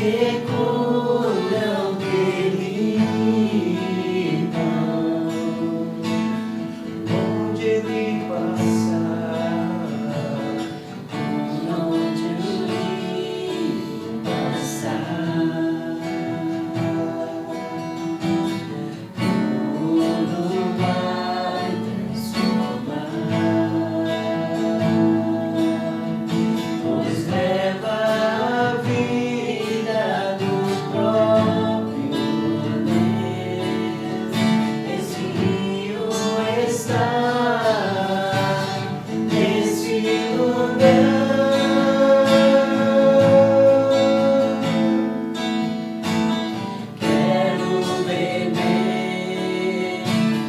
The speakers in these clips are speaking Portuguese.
recolham dele pão. Onde ele passar, por onde ele passar, tudo vai transformar, pois leva a vida do próprio Deus. Esse rio está nesse lugar. Quero beber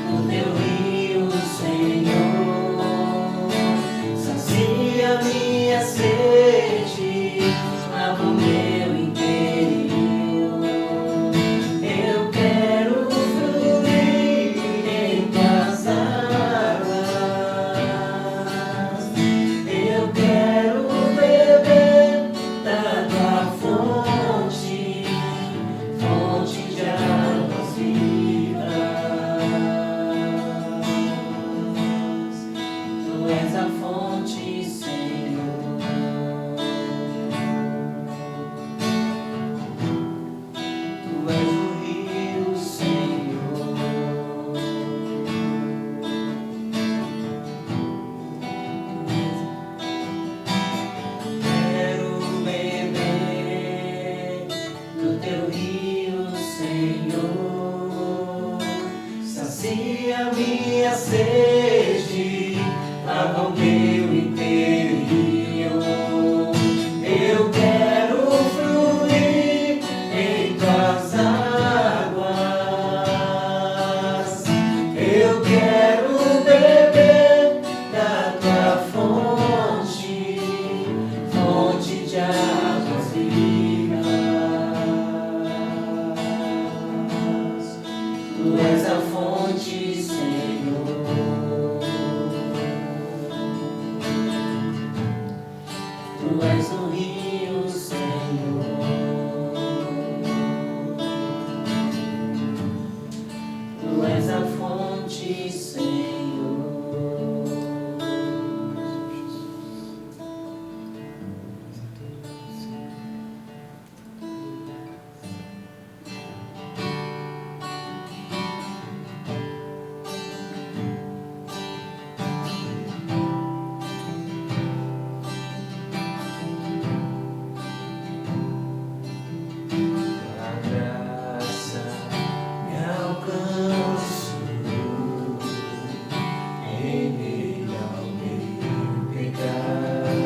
do teu rio, Senhor. Sacia minha sede, lava o meu interior. Eu quero fluir em tuas águas. Eu quero beber da tua fonte, fonte de águas vivas. Tu és a fonte, Senhor. Tu és o rio, Senhor. Quero beber do teu rio, Senhor. Sacia minha sede, lava o meu interior. Eu quero fluir em tuas águas. Eu quero beber da tua fonte, fonte de águas vivas. Tu és a fonte, Senhor. Tu és o rio, Senhor. Tu és a fonte, Senhor. A graça me alcançou em meio ao meu pecado.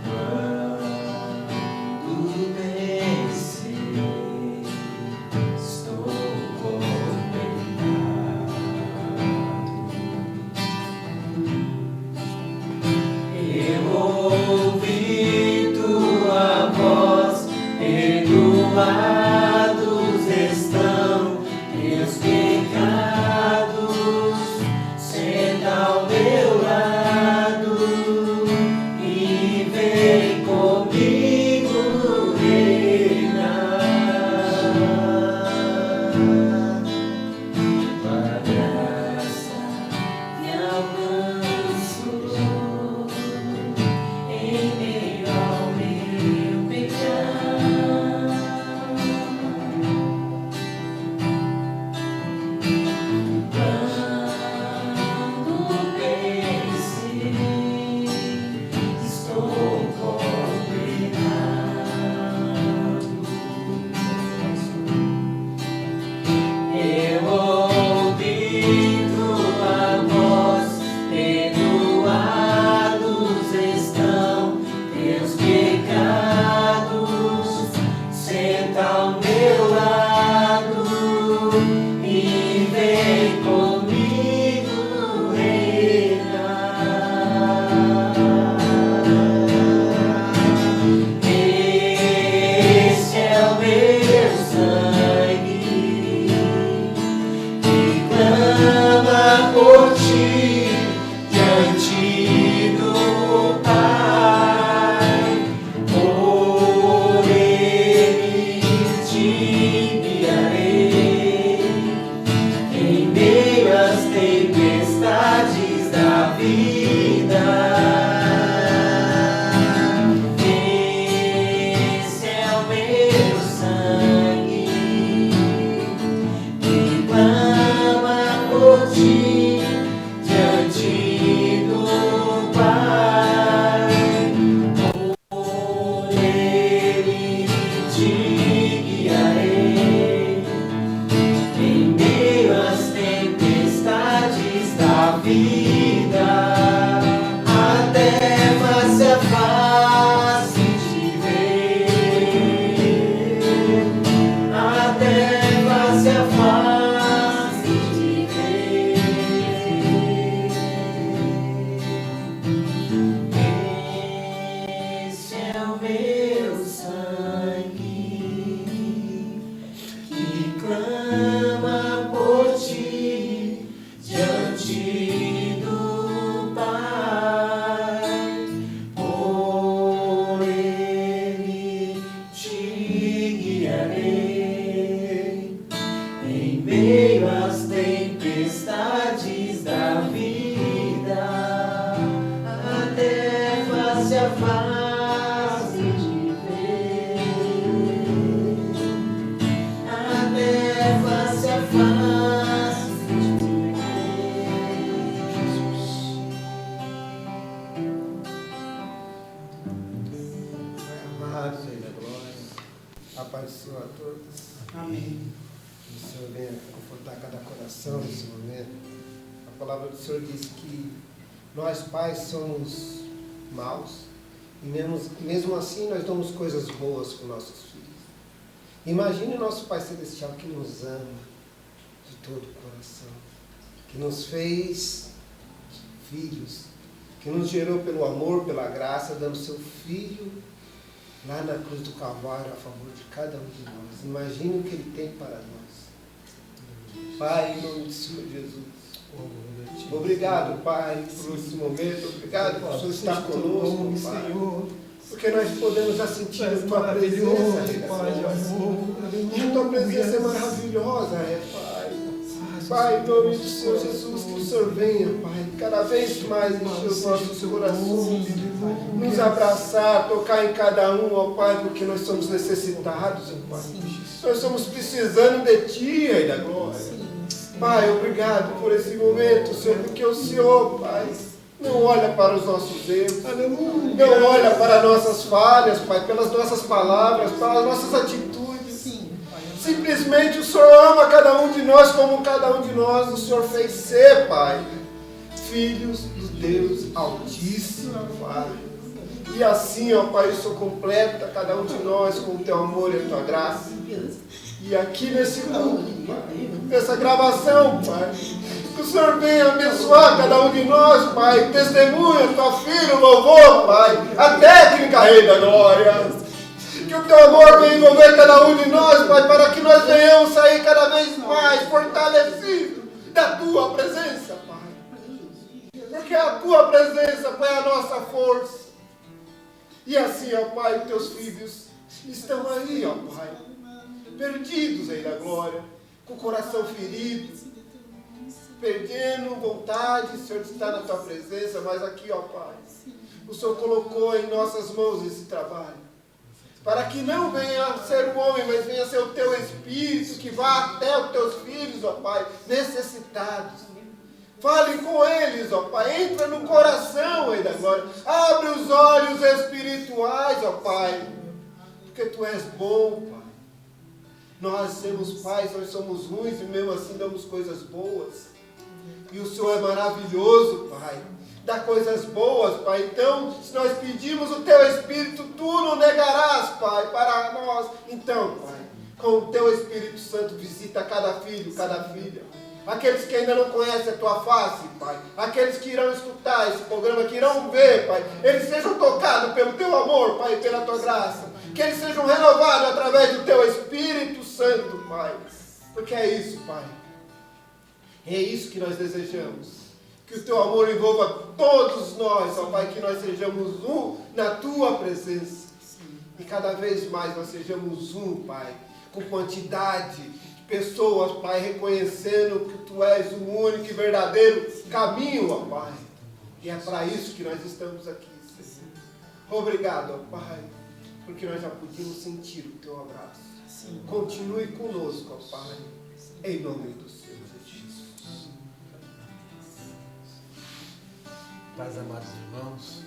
Quando pensei, estou condenado. Eu ouvi tua voz, perdoados estão meus pecados. Senta ao meu lado e vem comigo reinar. Tua graça me alcançou em meio ao meu pecado. Quando pensei, estou condenado. Eu ouvi tua voz, perdoados estão teus pecados. Senta ao meu lado e vem comigo reinar. Este é o meu sangue que clama por ti diante do face a face te ver, até face a face te ver, Jesus. Amados aí da glória, a paz do Senhor a todos. Amém. Que o Senhor venha confortar cada coração nesse momento. A palavra do Senhor diz que nós pais somos maus e mesmo assim nós damos coisas boas para os nossos filhos. Imagine o nosso Pai Celestial que nos ama de todo o coração, que nos fez filhos, que nos gerou pelo amor, pela graça, dando seu Filho lá na cruz do Calvário a favor de cada um de nós. Imagine o que Ele tem para nós. Pai, em nome do Senhor Jesus. Obrigado, Pai, por esse momento. Obrigado por o Senhor estar conosco, Pai. Porque nós podemos já sentir a Tua presença, Pai. E a Tua presença é maravilhosa, Pai. Pai, em nome do Senhor Jesus, que o Senhor venha, Pai, cada vez mais encher os nossos corações, nos abraçar, tocar em cada um, ó Pai, porque nós somos necessitados, ó Pai. Nós estamos precisando de Ti, Rei da Glória. Pai, obrigado por esse momento, Senhor, porque o Senhor, Pai, não olha para os nossos erros, não olha para nossas falhas, Pai, pelas nossas palavras, pelas nossas atitudes. Simplesmente o Senhor ama cada um de nós como cada um de nós o Senhor fez ser, Pai, filhos do Deus Altíssimo, Pai. E assim, ó Pai, o Senhor completa cada um de nós com o Teu amor e a Tua graça. E aqui nesse mundo, Pai, nessa gravação, Pai, que o Senhor venha abençoar cada um de nós, Pai, testemunha, Tua filha, o louvor, Pai, a técnica, Rei da Glória. Que o Teu amor venha envolver cada um de nós, Pai, para que nós venhamos sair cada vez mais fortalecidos da Tua presença, Pai. Porque a Tua presença, Pai, é a nossa força. E assim, ó Pai, os Teus filhos estão aí, ó Pai, perdidos aí da glória, com o coração ferido, perdendo vontade, Senhor, de estar na Tua presença, mas aqui, ó Pai, o Senhor colocou em nossas mãos esse trabalho, para que não venha ser o homem, mas venha ser o Teu Espírito, que vá até os Teus filhos, ó Pai, necessitados. Fale com eles, ó Pai, entra no coração, Rei da Glória, abre os olhos espirituais, ó Pai, porque Tu és bom, Pai. Nós somos pais, nós somos ruins e mesmo assim damos coisas boas. E o Senhor é maravilhoso, Pai. Dá coisas boas, Pai. Então, se nós pedimos o Teu Espírito, Tu não negarás, Pai, para nós. Então, Pai, com o Teu Espírito Santo, visita cada filho, cada filha. Aqueles que ainda não conhecem a Tua face, Pai. Aqueles que irão escutar esse programa, que irão ver, Pai. Eles sejam tocados pelo Teu amor, Pai, e pela Tua graça. Que eles sejam renovados através do Teu Espírito Santo, Pai. Porque é isso, Pai. É isso que nós desejamos. Que o Teu amor envolva todos nós, ó Pai, que nós sejamos um na Tua presença. E cada vez mais nós sejamos um, Pai, com quantidade de pessoas, Pai, reconhecendo que Tu és o único e verdadeiro caminho, ó Pai. E é para isso que nós estamos aqui, Senhor. Obrigado, ó Pai, porque nós já podíamos sentir o Teu abraço. Sim. Continue conosco, ó Pai, em nome do Senhor Jesus. Pais, amados irmãos,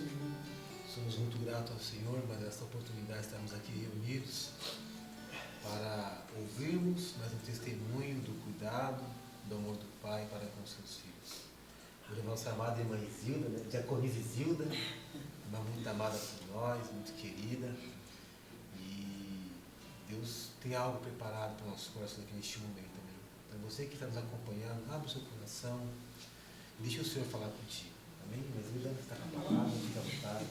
somos muito gratos ao Senhor, mas esta oportunidade estamos aqui reunidos para ouvirmos mais um testemunho do cuidado, do amor do Pai para com os seus filhos. Hoje a nossa amada irmã Isilda, né? Diaconisa Isilda, uma muito amada por nós, muito querida, e Deus tem algo preparado para o nosso coração aqui neste momento também. Então você que está nos acompanhando, abre o seu coração e deixa o Senhor falar contigo. Amém? Mas Isilda está com a palavra, fica à vontade.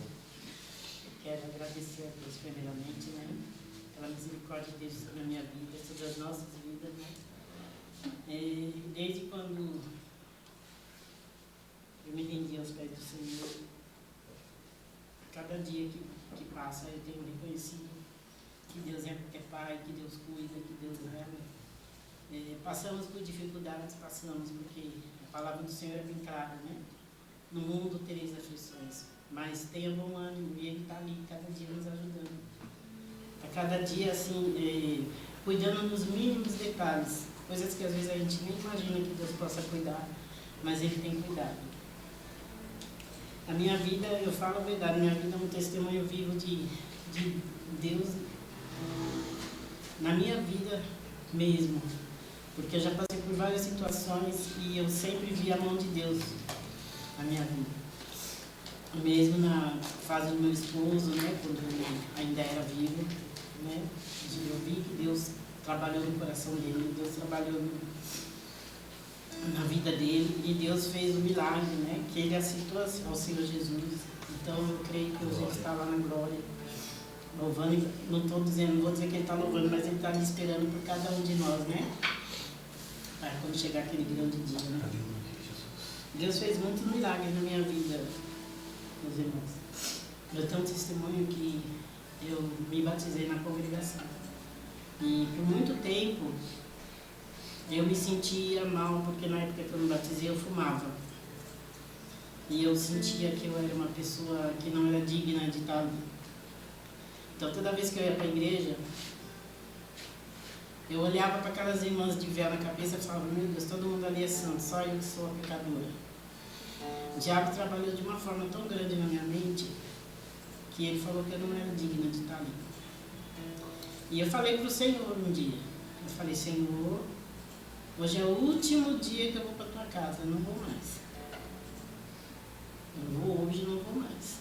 Quero agradecer a Deus primeiramente, né? Pela misericórdia de Deus sobre a minha vida, sobre as nossas vidas, né? Desde quando eu me rendi aos pés do Senhor, cada dia que passa eu tenho reconhecido que Deus é Pai, que Deus cuida, que Deus ama. Passamos por dificuldades, passamos, porque a palavra do Senhor é bem clara, né? No mundo tereis aflições, mas tenha bom ânimo, cada dia, assim, cuidando dos mínimos detalhes, coisas que às vezes a gente nem imagina que Deus possa cuidar, mas Ele tem cuidado. A minha vida, eu falo a verdade, minha vida é um testemunho vivo de Deus na minha vida mesmo, porque eu já passei por várias situações e eu sempre vi a mão de Deus na minha vida. Mesmo na fase do meu esposo, né, quando ele ainda era vivo, né, eu vi que Deus trabalhou no coração dele, Deus trabalhou na vida dele e Deus fez um milagre, né, que ele aceitou ao Senhor Jesus. Então eu creio que hoje ele está lá na glória, louvando, não estou dizendo, não vou dizer que ele está louvando, mas ele está ali esperando por cada um de nós, né, para quando chegar aquele grande dia, né. Deus fez muitos milagres na minha vida, meus irmãos. Eu tenho um testemunho que eu me batizei na congregação. E por muito tempo eu me sentia mal, porque na época que eu me batizei eu fumava. E eu sentia que eu era uma pessoa que não era digna de estar ali. Então toda vez que eu ia para a igreja, eu olhava para aquelas irmãs de véu na cabeça e falava, meu Deus, todo mundo ali é santo, só eu que sou a pecadora. O diabo trabalhou de uma forma tão grande na minha mente que ele falou que eu não era digna de estar ali. E eu falei para o Senhor um dia, eu falei, Senhor, hoje é o último dia que eu vou para a tua casa, eu não vou mais. Eu vou hoje, não vou mais.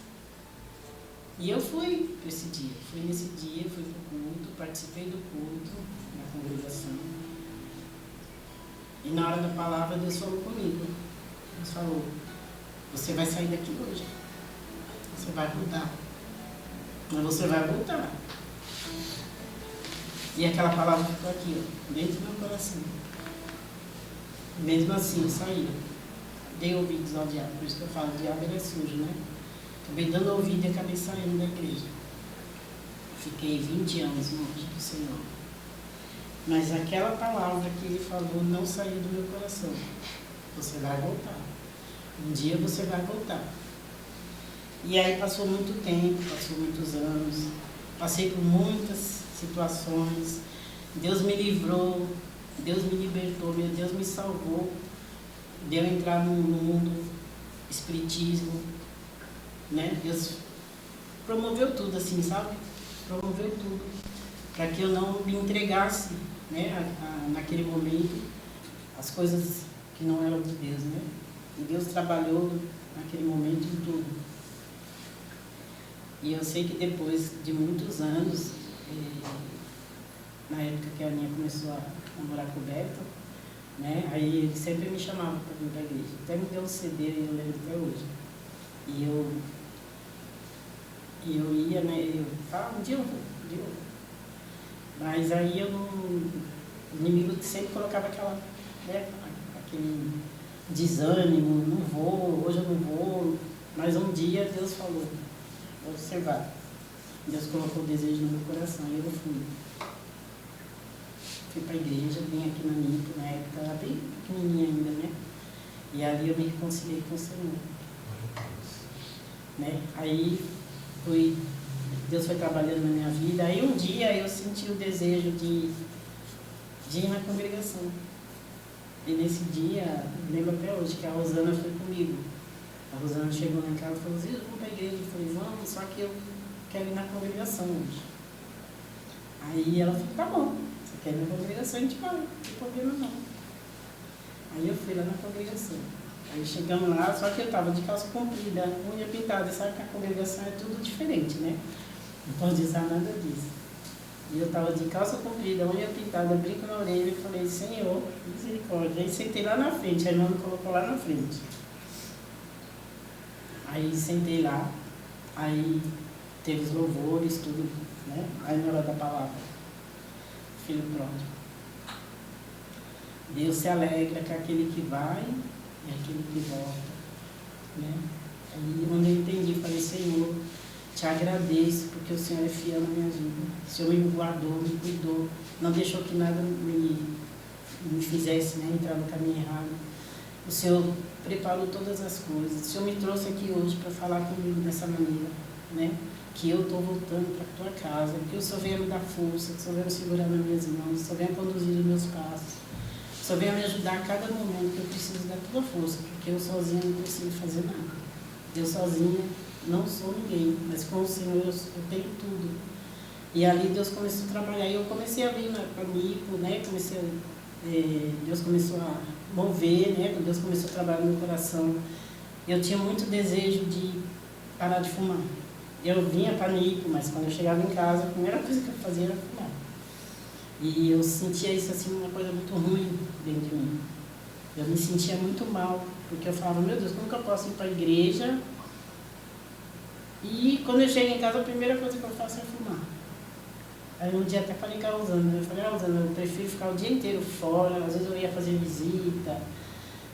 E eu fui para esse dia, fui nesse dia, fui para o culto, participei do culto na congregação. E na hora da palavra Deus falou comigo. Deus falou, você vai sair daqui hoje. Você vai voltar. Mas você vai voltar. E aquela palavra ficou aqui, ó, dentro do meu coração. Mesmo assim, eu saí. Dei ouvidos ao diabo. Por isso que eu falo, o diabo ele é sujo, né? Acabei dando ouvido e acabei saindo da igreja. Fiquei 20 anos longe do Senhor. Mas aquela palavra que ele falou não saiu do meu coração. Você vai voltar. Um dia você vai voltar. E aí passou muito tempo, passou muitos anos, passei por muitas situações, Deus me livrou, Deus me libertou, meu Deus me salvou, de eu entrar no mundo espiritismo, né? Deus promoveu tudo assim, sabe? Promoveu tudo, para que eu não me entregasse, né, naquele momento, as coisas que não eram de Deus, né? E Deus trabalhou naquele momento em tudo. E eu sei que depois de muitos anos, na época que a Aninha começou a namorar com o Beto, né, aí ele sempre me chamava para vir para a igreja. Até me deu um CD, eu lembro até hoje. E eu ia, né, eu falava, um dia eu vou, um dia eu vou. Mas aí o inimigo sempre colocava aquela, né, aquele desânimo, não vou, hoje eu não vou. Mas um dia Deus falou, você vai. Deus colocou o desejo no meu coração e eu fui. Fui para a igreja, vim aqui na NIP, na época era bem pequenininha ainda, né? E ali eu me reconciliei com o Senhor. Né? Aí Deus foi trabalhando na minha vida. Aí um dia eu senti o desejo de ir na congregação. E nesse dia, lembro até hoje que a Rosana foi comigo. A Rosana chegou lá em casa e falou, vamos para a igreja. Eu falei, vamos, só que eu quero ir na congregação hoje. Aí ela falou, tá bom, você quer ir na congregação, a gente vai, não tem problema não. Aí eu fui lá na congregação. Aí chegamos lá, só que eu estava de calça comprida, unha pintada, sabe que a congregação é tudo diferente, né? Não pode usar nada disso. E eu estava de calça comprida, unha pintada, brinco na orelha, e falei, Senhor, misericórdia. Aí sentei lá na frente, a irmã me colocou lá na frente. Aí sentei lá, aí teve os louvores, tudo, né? Aí na hora da palavra, filho pródigo. Deus se alegra com aquele que vai e aquele que volta, né? Aí quando eu entendi, falei, Senhor, te agradeço porque o Senhor é fiel na minha vida. O Senhor me guardou, me cuidou, não deixou que nada me fizesse, né, entrar no caminho errado. O Senhor preparou todas as coisas. O Senhor me trouxe aqui hoje para falar comigo dessa maneira. né? Que eu estou voltando para a tua casa, que o Senhor venha me dar força, que o Senhor venha me segurar nas minhas mãos, que o Senhor venha conduzir os meus passos, que o Senhor venha me ajudar a cada momento, que eu preciso da tua força, porque eu sozinha não consigo fazer nada. Eu sozinha não sou ninguém, mas com o Senhor eu tenho tudo. E ali Deus começou a trabalhar, e eu comecei a vir para Nipo, né? Deus começou a mover, né? Deus começou a trabalhar no meu coração. Eu tinha muito desejo de parar de fumar. Eu vinha para Nipo, mas quando eu chegava em casa, a primeira coisa que eu fazia era fumar. E eu sentia isso assim, uma coisa muito ruim dentro de mim. Eu me sentia muito mal, porque eu falava, meu Deus, como que eu posso ir para a igreja? E quando eu chego em casa, a primeira coisa que eu faço é fumar. Aí um dia até falei com a Rosana, eu falei, Rosana, eu prefiro ficar o dia inteiro fora, às vezes eu ia fazer visita,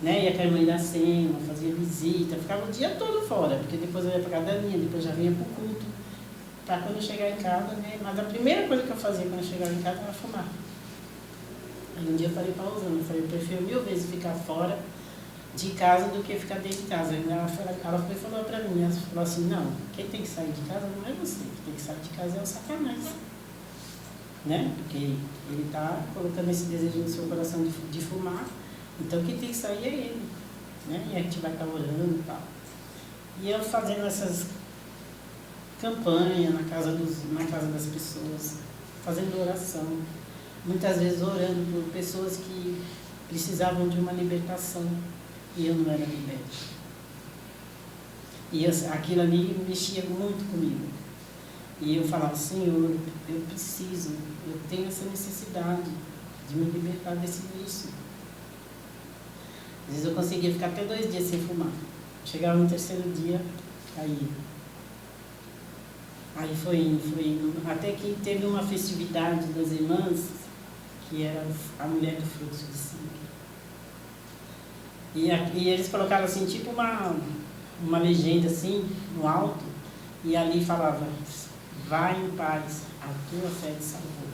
né? Ia com a irmã da Sema, fazia visita, ficava o dia todo fora, porque depois eu ia para a casa da minha, depois já vinha para o culto, para quando eu chegar em casa, né? Mas a primeira coisa que eu fazia quando eu chegava em casa era fumar. Aí um dia eu falei para a Rosana, eu falei, eu prefiro 1000 vezes ficar fora de casa do que ficar dentro de casa. Ela foi e falou para mim, ela falou assim, não, quem tem que sair de casa não é você, quem tem que sair de casa é o Satanás. Né? Porque ele está colocando esse desejo no seu coração de fumar, então quem tem que sair é ele, né? E a gente vai estar orando e tal. E eu fazendo essas campanhas na casa das pessoas, fazendo oração, muitas vezes orando por pessoas que precisavam de uma libertação e eu não era liberta. E aquilo ali mexia muito comigo. E eu falava, Senhor, eu preciso, eu tenho essa necessidade de me libertar desse vício. Às vezes eu conseguia ficar até 2 dias sem fumar. Chegava no 3º dia, caía. Aí foi indo, até que teve uma festividade das irmãs, que era a mulher do fluxo de sangue. E eles colocaram assim, tipo uma legenda assim, no alto, e ali falava, vai em paz, a tua fé te salvou.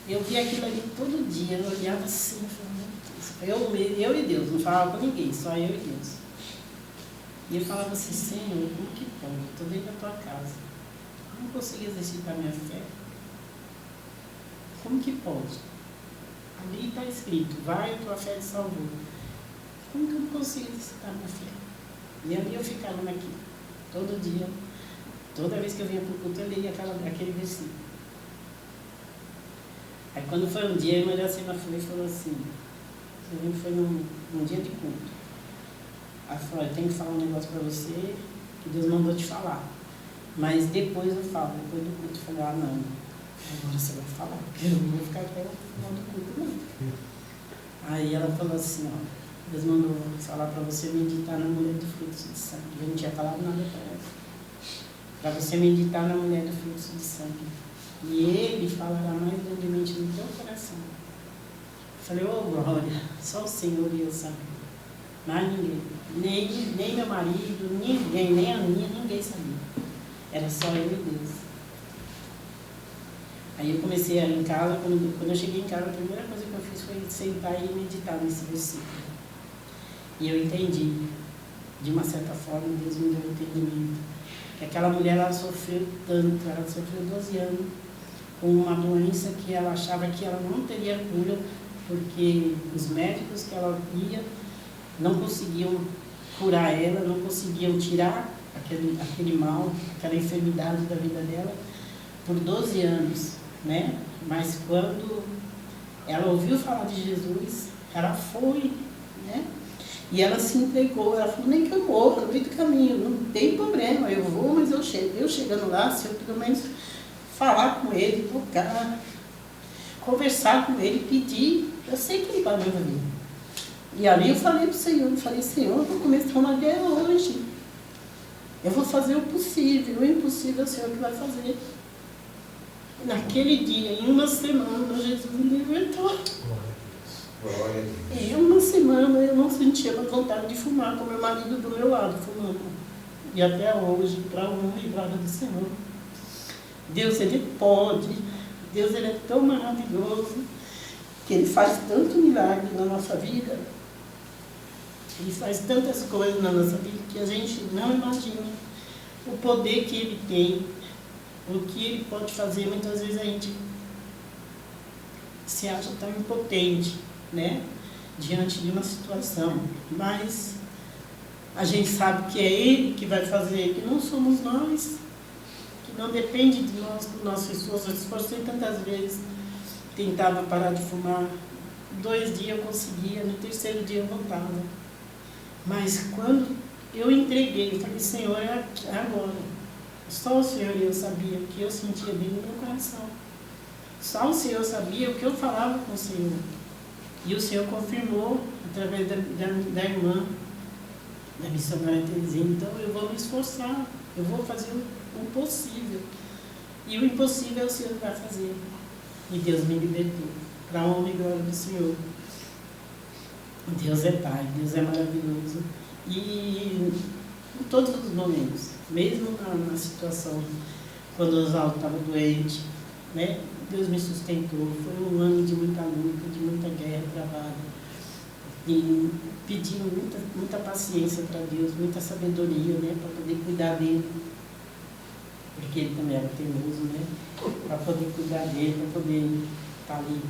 Eu via aquilo ali todo dia, eu olhava assim, eu falava, eu e Deus, não falava com ninguém, só eu e Deus. E eu falava assim, Senhor, como que pode? Eu estou dentro da tua casa, eu não consigo exercitar minha fé. Como que pode? Ali está escrito, vai, a tua fé te salvou. Como que eu não consigo exercitar minha fé? E ali eu ficava naquilo, todo dia. Toda vez que eu vinha para o culto, eu lia aquele versículo. Aí quando foi um dia, a irmã Iracema foi e falou assim, eu lembro que foi num dia de culto. Ela falou, eu tenho que falar um negócio para você, que Deus mandou te falar. Mas depois eu falo, depois do culto. Eu falei, ah não, agora você vai falar, porque eu não vou ficar até o final do culto, não. Aí ela falou assim, ó, Deus mandou falar para você meditar na mulher do fluxo de sangue. Eu não tinha falado nada para ela. Para você meditar na mulher do fluxo de sangue. E ele falará mais grandemente no teu coração. Eu falei, glória, só o Senhor e eu sabia. Mais ninguém. Nem meu marido, ninguém, nem a minha, ninguém sabia. Era só eu e Deus. Aí eu comecei a ir em casa, quando eu cheguei em casa, a primeira coisa que eu fiz foi sentar e meditar nesse versículo. E eu entendi, de uma certa forma, Deus me deu entendimento. Que aquela mulher, ela sofreu tanto, ela sofreu 12 anos com uma doença que ela achava que ela não teria cura, porque os médicos que ela ia não conseguiam curar ela, não conseguiam tirar aquele mal, aquela enfermidade da vida dela por 12 anos, né? Mas quando ela ouviu falar de Jesus, ela foi, né? E ela se entregou, ela falou, nem que eu morra no meio do caminho, não tem problema, eu vou, mas eu chego. Eu chegando lá, se eu pelo menos falar com ele, tocar, conversar com ele, pedir, eu sei que ele vai me ouvir. E ali eu falei para o Senhor, Senhor, eu vou começar uma guerra hoje. Eu vou fazer o possível, o impossível é o Senhor que vai fazer. E naquele dia, em uma semana, Jesus me libertou. Glória a Deus. Em uma semana eu não sentia mais vontade de fumar, com meu marido do meu lado, fumando. E até hoje, para honra e glória do Senhor. Deus, Ele pode. Deus, Ele é tão maravilhoso, que Ele faz tanto milagre na nossa vida. Ele faz tantas coisas na nossa vida que a gente não imagina. o poder que ele tem, o que ele pode fazer. Muitas vezes a gente se acha tão impotente, né, diante de uma situação, mas a gente sabe que é ele que vai fazer, que não somos nós, que não depende de nós, do nosso esforço. Eu esforcei tantas vezes, tentava parar de fumar, 2 dias eu conseguia, no 3º dia eu voltava. Mas quando eu entreguei, eu falei, Senhor, é agora. Só o Senhor e eu sabia o que eu sentia dentro do meu coração. Só o Senhor sabia o que eu falava com o Senhor. E o Senhor confirmou, através da irmã, da missionária Terezinha. Então eu vou me esforçar, eu vou fazer o possível. E o impossível o Senhor vai fazer. E Deus me libertou, para a honra e glória do Senhor. Deus é Pai, Deus é maravilhoso. E em todos os momentos, mesmo na situação, quando o Oswaldo estava doente, né, Deus me sustentou. Foi um ano de muita luta, de muita guerra travada. E pedi muita paciência para Deus, muita sabedoria, né, para poder cuidar dele. Porque ele também era teimoso, né? Para poder cuidar dele, para poder estar ali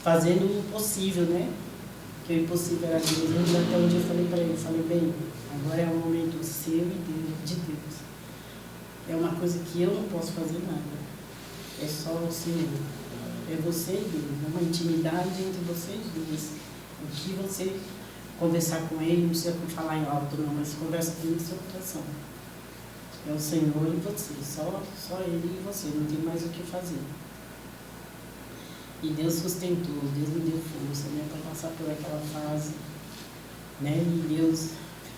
fazendo o possível, né? Que o impossível era Deus. Até um dia eu falei para ele, bem, agora é o momento seu e de Deus. É uma coisa que eu não posso fazer nada. É só o Senhor. É você e Deus. É uma intimidade entre vocês dois. O que você conversar com ele, não precisa falar em alto não, mas conversa com ele no seu coração. É o Senhor e você, só Ele e você, não tem mais o que fazer. E Deus sustentou, Deus me deu força, né, para passar por aquela fase, né, e Deus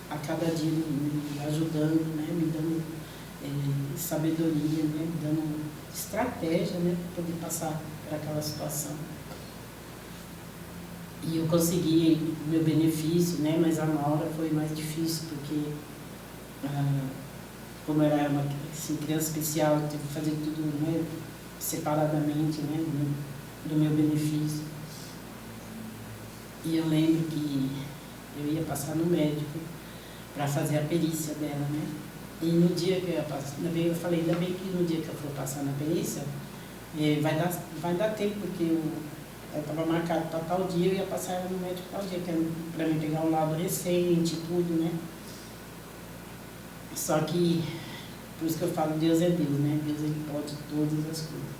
a cada dia me ajudando, né, me dando sabedoria, né, me dando estratégia, né, para poder passar por aquela situação. E eu consegui meu benefício, né, mas a Maura foi mais difícil, porque como eu era uma assim, criança especial, eu tive que fazer tudo, né, separadamente, né, do meu benefício. E eu lembro que eu ia passar no médico para fazer a perícia dela, né? E no dia que eu ia passar, eu falei, ainda bem que no dia que eu for passar na perícia, vai dar tempo, porque eu estava marcado para tal dia, eu ia passar ela no médico tal dia, para mim pegar um laudo recente, tudo, né? Só que, por isso que eu falo, Deus é Deus, né? Deus, Ele pode todas as coisas.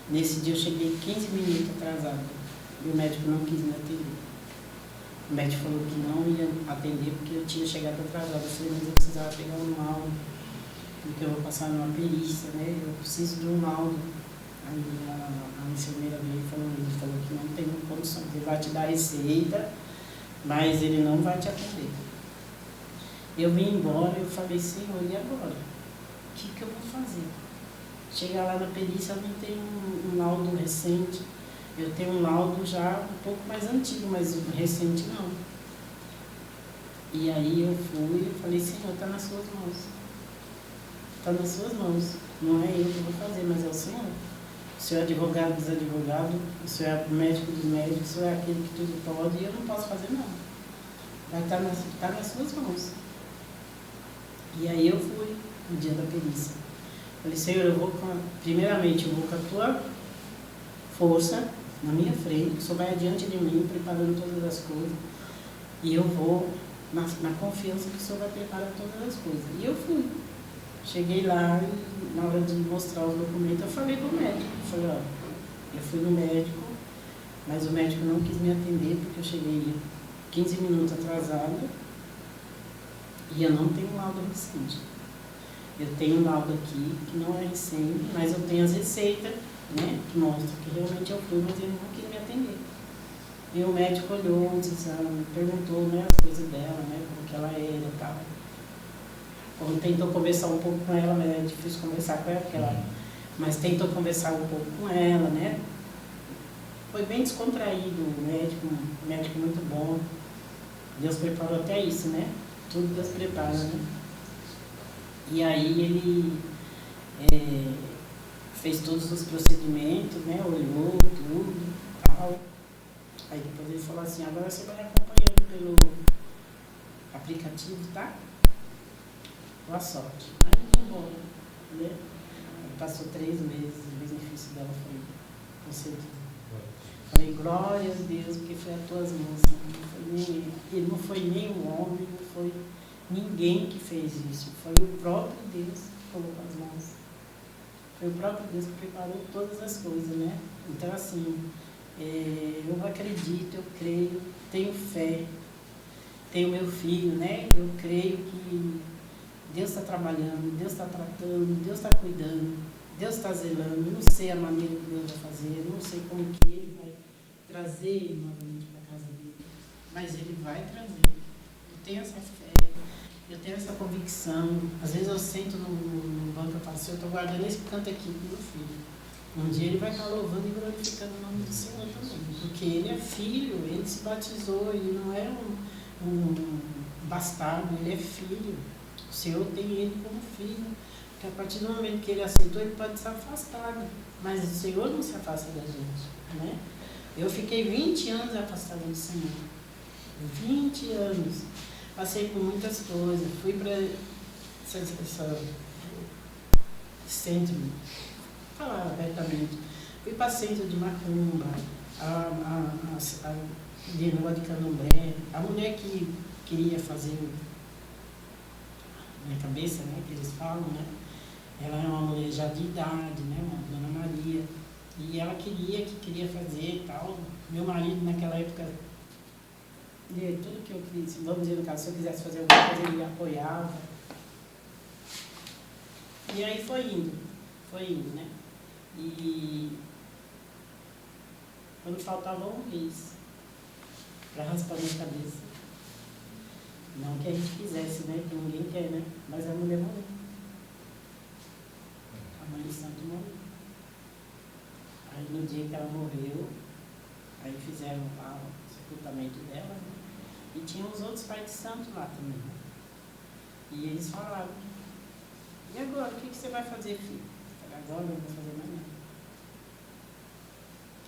Nesse dia eu cheguei 15 minutos atrasada e o médico não quis me atender. O médico falou que não ia atender porque eu tinha chegado atrasada. Eu falei, mas eu precisava pegar um laudo, porque eu vou passar numa perícia, né? Eu preciso de um laudo. Aí a enfermeira veio e falou que não tem condição. Ele vai te dar a receita, mas ele não vai te atender. Eu vim embora e eu falei, Senhor, e agora? O que eu vou fazer? Chegar lá na perícia, eu não tenho um laudo recente. Eu tenho um laudo já um pouco mais antigo, mas recente não. E aí eu fui e falei, Senhor, está nas suas mãos. Está nas suas mãos. Não é eu que vou fazer, mas é o Senhor. O Senhor é advogado dos advogados, o Senhor é médico dos médicos, o Senhor é aquele que tudo pode, e eu não posso fazer nada. Vai estar nas suas mãos. E aí eu fui no dia da perícia. Falei, Senhor, primeiramente eu vou com a tua força na minha frente, o Senhor vai adiante de mim, preparando todas as coisas, e eu vou na confiança que o Senhor vai preparar todas as coisas. E eu fui. Cheguei lá e na hora de mostrar os documentos, eu falei para o médico. Eu falei, ó, eu fui no médico, mas o médico não quis me atender porque eu cheguei 15 minutos atrasada e eu não tenho laudo recente. Eu tenho um laudo aqui que não é recente, mas eu tenho as receitas, né, que mostram que realmente eu fui, mas ele não quis me atender. E o médico olhou os exames, perguntou, né, as coisas dela, né, como que ela era e tal. Como tentou conversar um pouco com ela, mas é difícil conversar com ela, porque mas tentou conversar um pouco com ela, né. Foi bem descontraído o médico muito bom. Deus preparou até isso, né? Tudo Deus prepara, né? E aí ele fez todos os procedimentos, né? Olhou tudo e tal. Aí depois ele falou assim, agora você vai acompanhando pelo aplicativo, tá? boa sorte. Aí eu vou embora, né? Passou 3 meses, o benefício dela foi concedido. Falei, glória a Deus, porque foi as tuas mãos. Ele não foi nem um homem, não foi ninguém que fez isso. Foi o próprio Deus que colocou as mãos. Foi o próprio Deus que preparou todas as coisas, né? Então, assim, eu acredito, eu creio, tenho fé, tenho meu filho, né? Eu creio que Deus está trabalhando, Deus está tratando, Deus está cuidando, Deus está zelando. Não sei a maneira que Deus vai fazer, não sei como que Ele vai trazer ele novamente para a casa dele, mas Ele vai trazer. Eu tenho essa fé, eu tenho essa convicção. Às vezes eu sento no banco e falo assim, eu estou guardando esse canto aqui para o meu filho. Um dia ele vai estar louvando e glorificando o nome do Senhor também, porque ele é filho, ele se batizou, ele não é um bastardo, ele é filho. O Senhor tem ele como filho, porque a partir do momento que ele aceitou, ele pode se afastar, mas o Senhor não se afasta da gente, né? Eu fiquei 20 anos afastada do Senhor, 20 anos, passei por muitas coisas, fui para esse centro, falar abertamente, fui para centro de macumba, de negócio de candomblé, a mulher que queria fazer minha cabeça, né, que eles falam, né, ela é uma mulher já de idade, né, uma Dona Maria, e ela queria fazer e tal. Meu marido naquela época, tudo que eu quis, vamos dizer no caso, se eu quisesse fazer alguma coisa, ele apoiava. E aí foi indo, né? E quando faltava um mês para raspar minha cabeça, não que a gente quisesse, né? Que ninguém quer, né? Mas a mulher morreu. A mãe de santo morreu. Aí no dia que ela morreu, aí fizeram lá o sepultamento dela, né? E tinha os outros pais de santo lá também, né? E eles falaram, e agora, o que você vai fazer, filho? Eu falei, agora eu não vou fazer mais nada.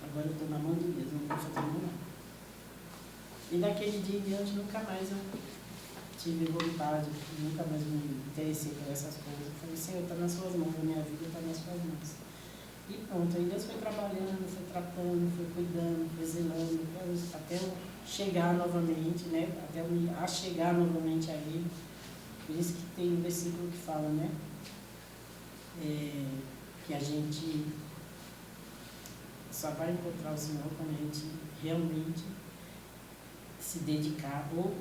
Agora eu estou na mão de Deus, não vou fazer mais nada. E daquele dia em diante, nunca mais eu tive vontade, nunca mais me interessei por essas coisas. Eu falei, Senhor, está nas suas mãos, a minha vida está nas suas mãos. E pronto, aí Deus foi trabalhando, foi tratando, foi cuidando, foi zelando, até eu chegar novamente, né? Até eu me achegar novamente a Ele. Por isso que tem um versículo que fala, né? Que a gente só vai encontrar o Senhor quando a gente realmente se dedicar ou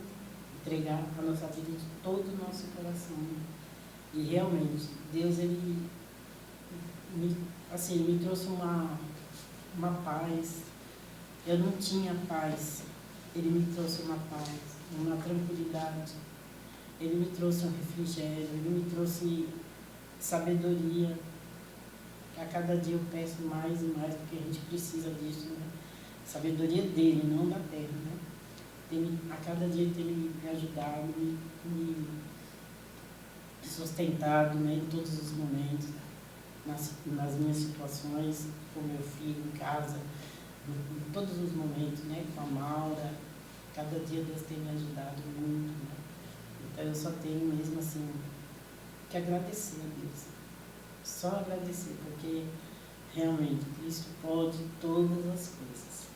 entregar a nossa vida de todo o nosso coração. E realmente, Deus, Ele me trouxe uma paz. Eu não tinha paz. Ele me trouxe uma paz, uma tranquilidade. Ele me trouxe um refrigério, Ele me trouxe sabedoria. A cada dia eu peço mais e mais, porque a gente precisa disso, né? Sabedoria dele, não da terra, né? A cada dia ele tem me ajudado, me sustentado, né, em todos os momentos, nas minhas situações, com meu filho em casa, em todos os momentos, né, com a Maura. Cada dia Deus tem me ajudado muito, né? Então eu só tenho mesmo assim que agradecer a Deus. Só agradecer, porque realmente Cristo pode todas as coisas.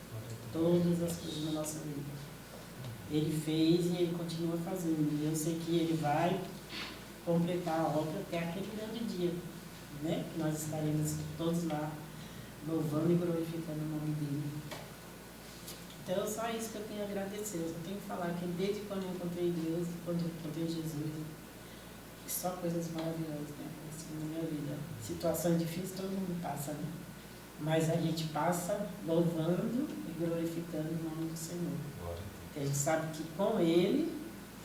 Todas as coisas na nossa vida. Ele fez e Ele continua fazendo. E eu sei que Ele vai completar a obra até aquele grande dia, né? Que nós estaremos todos lá louvando e glorificando o nome dEle. Então, só isso que eu tenho a agradecer. Eu só tenho que falar que desde quando eu encontrei Deus, quando eu encontrei Jesus, só coisas maravilhosas, né? Assim, na minha vida. Situação difícil todo mundo passa, né? Mas a gente passa louvando e glorificando o nome do Senhor. Porque a gente sabe que com Ele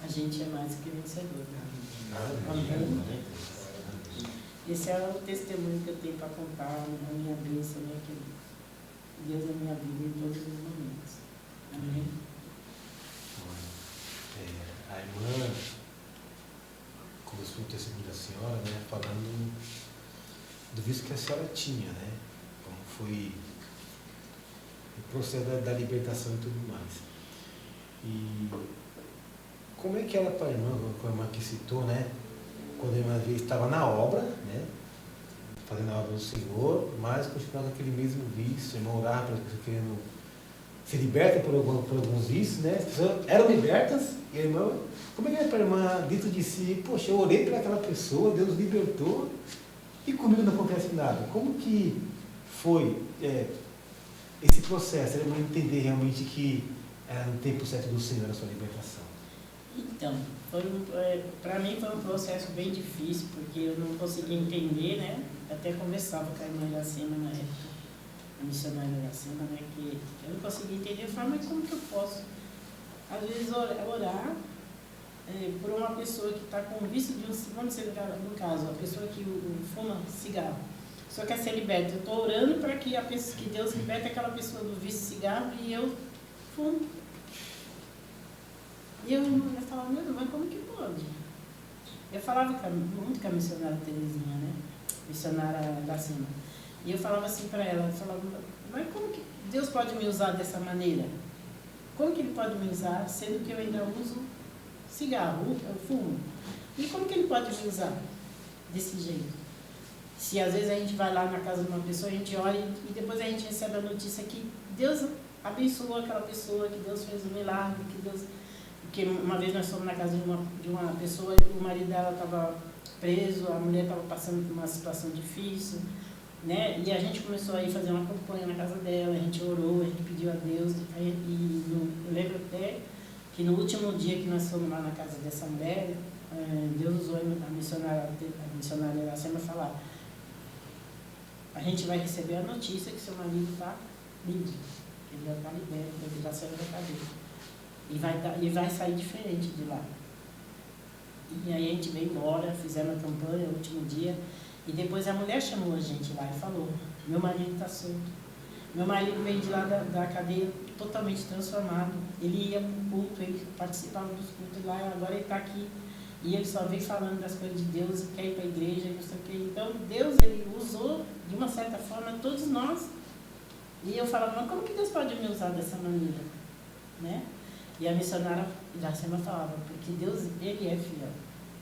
a gente é mais que vencedor. Amém? Esse é o testemunho que eu tenho para contar, a minha bênção, né? Que Deus é minha vida em todos os momentos. Amém? A irmã começou o testemunho da senhora, né, falando do vício que a senhora tinha, né, como foi o processo da libertação e tudo mais. E como é que era para a irmã que citou, né, quando a irmã veio, estava na obra, né? Fazendo a obra do Senhor, mas continuava com aquele mesmo vício. A irmã orava para que querendo se liberta por alguns vícios, né? As pessoas eram libertas, e a irmã, como é que é para a irmã dentro de si? Poxa, eu orei para aquela pessoa, Deus libertou, e comigo não acontece nada. Como que foi esse processo? A irmã entender realmente que era no tempo certo do Senhor a sua libertação? Então, para mim foi um processo bem difícil, porque eu não conseguia entender, né? Até conversava com a irmã Iracema na época, a missionária Iracema, né? Que eu não conseguia entender. Eu falava, mas como que eu posso, às vezes, orar por uma pessoa que está com vício de vamos dizer, no caso, a pessoa que fuma cigarro. A pessoa quer ser liberta. Eu estou orando para que Deus liberte aquela pessoa do vício de cigarro e eu fumo. E eu falava, mas como que pode? Eu falava muito com a missionária Terezinha, né? Missionária da Cima. E eu falava assim para ela, eu falava, mas como que Deus pode me usar dessa maneira? Como que Ele pode me usar, sendo que eu ainda uso cigarro, eu fumo? E como que Ele pode me usar desse jeito? Se às vezes a gente vai lá na casa de uma pessoa, a gente olha e depois a gente recebe a notícia que Deus abençoou aquela pessoa, que Deus fez um milagre, que Deus... Porque uma vez nós fomos na casa de uma pessoa, o marido dela estava preso, a mulher estava passando por uma situação difícil, né? E a gente começou a ir fazer uma campanha na casa dela, a gente orou, a gente pediu a Deus, eu lembro até que no último dia que nós fomos lá na casa dessa mulher, Deus usou a missionária Iracema falar, a gente vai receber a notícia que seu marido está livre, que ele já está liberto, ele já saiu da cadeia. E vai sair diferente de lá. E aí a gente veio embora, fizemos a campanha no último dia, e depois a mulher chamou a gente lá e falou, meu marido está solto. Meu marido veio de lá da cadeia totalmente transformado. Ele ia para o culto, ele participava dos cultos lá, agora ele está aqui. E ele só vem falando das coisas de Deus, e quer ir para a igreja, e não sei o quê. Então Deus, Ele usou, de uma certa forma, todos nós. E eu falava, mas como que Deus pode me usar dessa maneira? Né? E a missionária Iracema falava, porque Deus, Ele é fiel.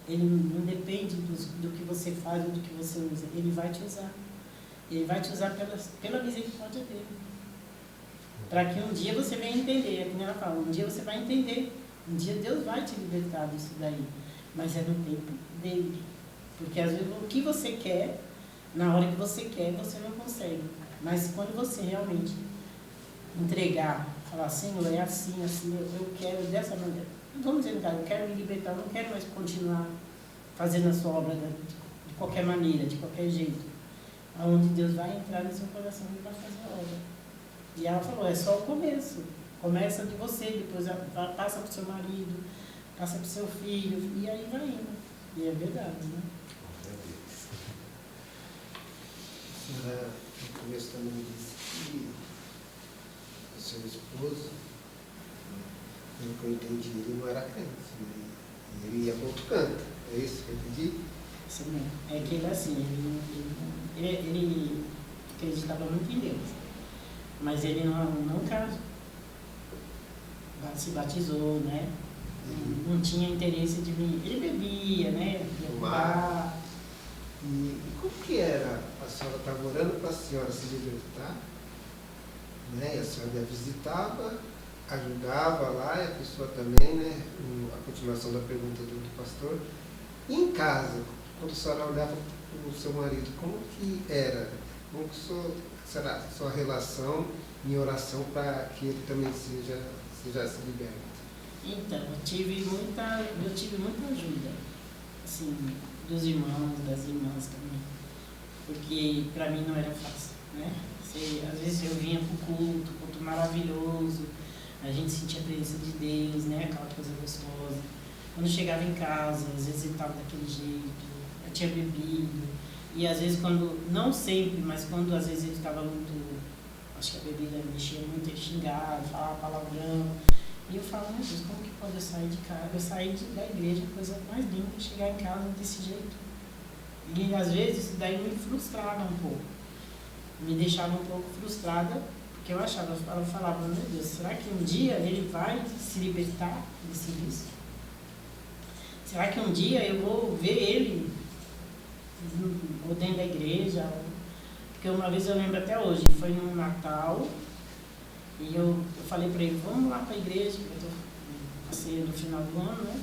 Ele não depende do que você faz ou do que você usa. Ele vai te usar. Ele vai te usar pela misericórdia dele. Para que um dia você venha entender. É como ela fala, um dia você vai entender. Um dia Deus vai te libertar disso daí. Mas é no tempo dele. Porque às vezes o que você quer, na hora que você quer, você não consegue. Mas quando você realmente entregar, falar, Senhor, é assim, eu quero dessa maneira. Vamos dizer, cara, eu quero me libertar, não quero mais continuar fazendo a sua obra de qualquer maneira, de qualquer jeito. Aonde Deus vai entrar no seu coração e vai fazer a obra. E ela falou, é só o começo. Começa de você, depois passa para o seu marido, passa para o seu filho, e aí vai indo. E é verdade, né? A senhora, no começo também disse que o seu esposo, pelo que eu entendi, ele não era crente, né? Ele ia para outro canto, é isso que eu entendi? Isso mesmo. É que ele assim, ele acreditava muito em Deus, mas ele nunca se batizou, né? Não tinha interesse de vir. Ele bebia, né? Fumar. E como que era? A senhora estava orando para a senhora se libertar, né? E a senhora ia visitava, ajudava lá, e a pessoa também, né? A continuação da pergunta do pastor. E em casa, quando a senhora olhava para o seu marido, como que era? Como que será a sua relação em oração para que ele também seja liberto? Então, eu tive muita ajuda, assim, dos irmãos, das irmãs também, porque para mim não era fácil, né? Às vezes eu vinha para o culto maravilhoso, a gente sentia a presença de Deus, né? Aquela coisa gostosa. Quando chegava em casa, às vezes ele estava daquele jeito, eu tinha bebido, e às vezes não sempre, mas quando às vezes ele estava muito, acho que a bebida mexia muito, ele xingava, falava palavrão. E eu falo, meu Deus, como que pode eu sair de casa? Eu saí da igreja, coisa mais linda, chegar em casa desse jeito. E às vezes isso daí me frustrava um pouco. Me deixava um pouco frustrada, porque eu falava, meu Deus, será que um dia ele vai se libertar desse vício? Será que um dia eu vou ver ele Porque uma vez eu lembro até hoje, foi no Natal, e eu falei para ele, vamos lá para a igreja, porque eu passei no final do ano, né?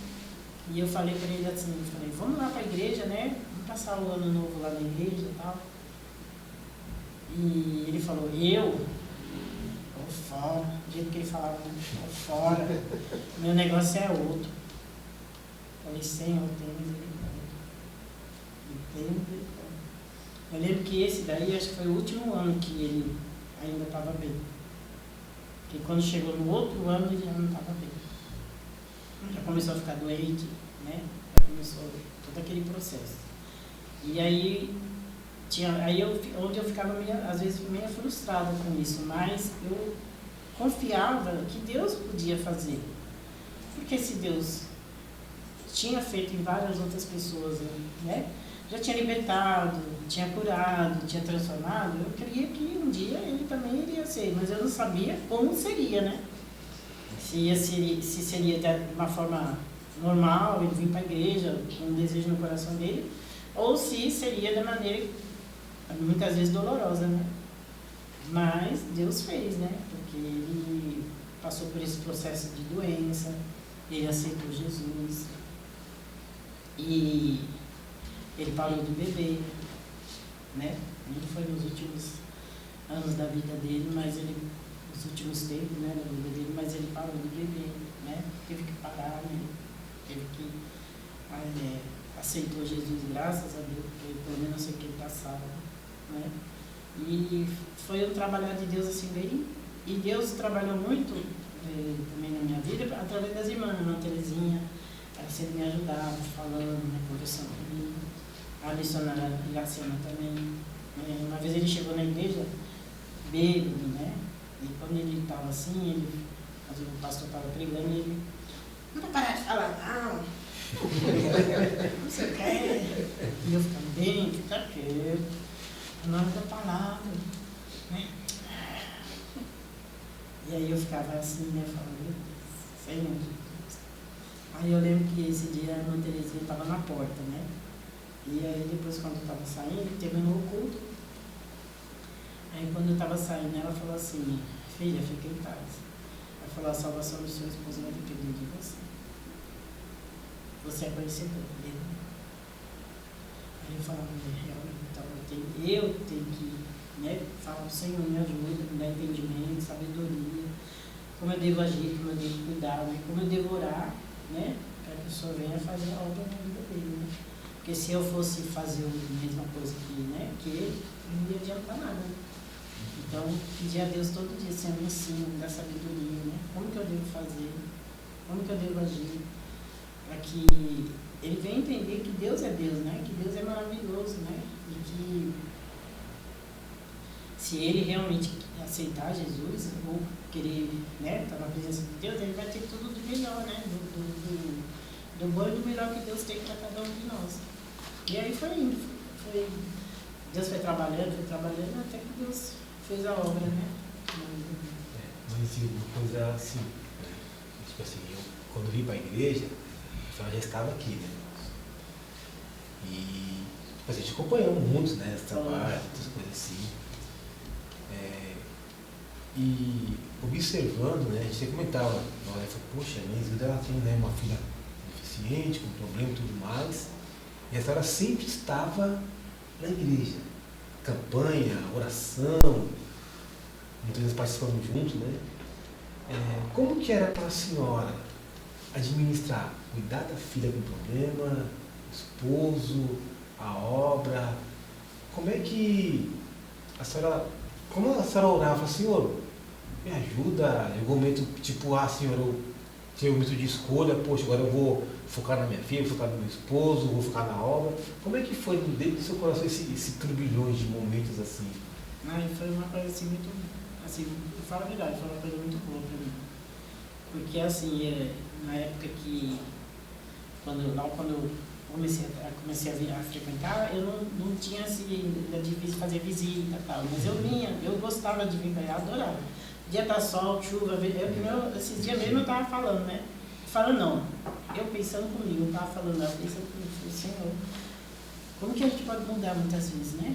E eu falei para ele assim, vamos lá para a igreja, né? Vamos passar o ano novo lá na igreja e tal. E ele falou, eu vou fora, do jeito que ele falava, vou fora, meu negócio é outro. Falei, Senhor, tem misericórdia. Eu lembro que esse daí, acho que foi o último ano que ele ainda estava bem. Porque quando chegou no outro ano, ele já não estava bem. Já começou a ficar doente, né? Já começou todo aquele processo. E aí, onde eu ficava, às vezes, meio frustrada com isso, mas eu confiava que Deus podia fazer. Porque se Deus tinha feito em várias outras pessoas, né? Já tinha libertado, tinha curado, tinha transformado, eu queria que um dia ele também iria ser, mas eu não sabia como seria, né? Se seria de uma forma normal, ele vir para a igreja, com um desejo no coração dele, ou se seria de maneira, muitas vezes, dolorosa, né? Mas Deus fez, né? Porque ele passou por esse processo de doença, ele aceitou Jesus, e ele parou de beber, né? Não foi nos últimos anos da vida dele, mas nos últimos tempos, né, da vida dele, mas ele parou de beber, né? Teve que parar, né? Teve que aceitou Jesus, graças a Deus, porque pelo menos eu sei que ele passava, né? E foi um trabalhar de Deus assim bem, e Deus trabalhou muito também na minha vida através das irmãs, a Ana Terezinha, ela sempre me ajudava, falando, né, conversando comigo. A missionária Graciana também. Uma vez ele chegou na igreja, bêbado, né? E quando ele estava assim, o pastor estava pregando e ele, não vai parar de falar, não. Não sei o que. E eu ficava bem, fica quieto. O nome da palavra, né? E aí eu ficava assim, né? Falando, meu Deus, Senhor Jesus. Aí eu lembro que esse dia a Ana Terezinha estava na porta, né? E aí depois, quando eu estava saindo, terminou o culto. Aí quando eu estava saindo, ela falou assim, filha, fica em casa. Ela falou, a salvação do seu esposo vai depender de você. Você é conhecedor dele. Aí eu falava, realmente, então eu tenho que, né, falar, o Senhor me ajuda, me dá entendimento, sabedoria, como eu devo agir, como eu devo cuidar, né, como eu devo orar, né, para que o Senhor venha fazer a obra na vida dele, né. Porque se eu fosse fazer a mesma coisa que ele, não ia adiantar nada. Então, pedir a Deus todo dia, Senhor, me ensina, me dá sabedoria, né? Como que eu devo fazer, como que eu devo agir, para que ele venha entender que Deus é Deus, né? Que Deus é maravilhoso, né? E que se ele realmente aceitar Jesus, ou querer, né, estar na presença de Deus, ele vai ter tudo de melhor, né? Do bom e do melhor que Deus tem para cada um de nós. E aí foi indo, Deus foi trabalhando, até que Deus fez a obra, né? Mas uma coisa assim, tipo assim, eu quando vim para a igreja, eu já estava aqui, né? E tipo, a gente acompanhamos muitos, né? Esse trabalho, essas coisas assim. E observando, né? A gente comentava, na hora, poxa, minha Isilda, ela tem, né, uma filha deficiente, com problema e tudo mais. E a senhora sempre estava na igreja. Campanha, oração, muitas vezes participamos juntos, né? Como que era para a senhora administrar, cuidar da filha com problema, o esposo, a obra? Como é que a senhora, como a senhora orava? Senhor, me ajuda, em algum momento, tipo, senhor, eu tinha um momento de escolha, poxa, agora eu vou focar na minha filha, vou focar no meu esposo, vou focar na obra. Como é que foi dentro do seu coração esse turbilhões de momentos assim? Foi uma coisa assim muito, assim, eu falo a verdade, foi uma coisa muito boa para mim. Porque assim, na época que, quando eu comecei a frequentar, eu não tinha assim, de fazer visita e tal, mas eu gostava de vir para lá, adorava. Dia tá sol, chuva, esses dias mesmo eu estava falando, né? Falando não, eu pensando comigo, eu estava falando, pensando comigo, falei, Senhor, como que a gente pode mudar muitas vezes, né?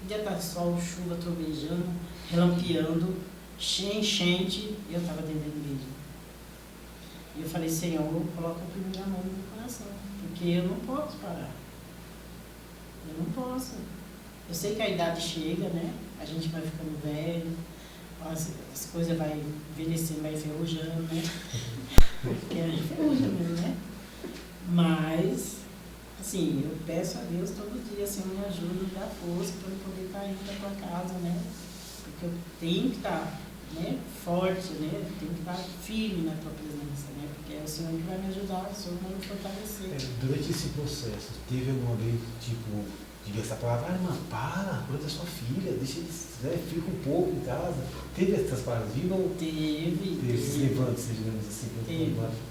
podia estar sol, chuva, trovejando, relampeando, enchente, e eu estava dentro da igreja. E eu falei, Senhor, coloca a primeira mão no meu coração, porque eu não posso parar. Eu não posso. Eu sei que a idade chega, né? A gente vai ficando velho, as coisas vai envelhecendo, vai enferrujando, né? Porque a gente enferruja mesmo, né? Mas, assim, eu peço a Deus todo dia, Senhor, me ajuda, me dá força para eu poder estar indo para tua casa, né? Porque eu tenho que estar, né, forte, né? Eu tenho que estar firme na tua presença, né? Porque é o Senhor que vai me ajudar, o Senhor vai me fortalecer. Durante esse processo, teve alguma vez, tipo, de essa palavra, irmã, cuida da sua filha, deixa eles, né, fica um pouco em casa. Teve essas palavras vivas ou Teve esses levantes, digamos assim,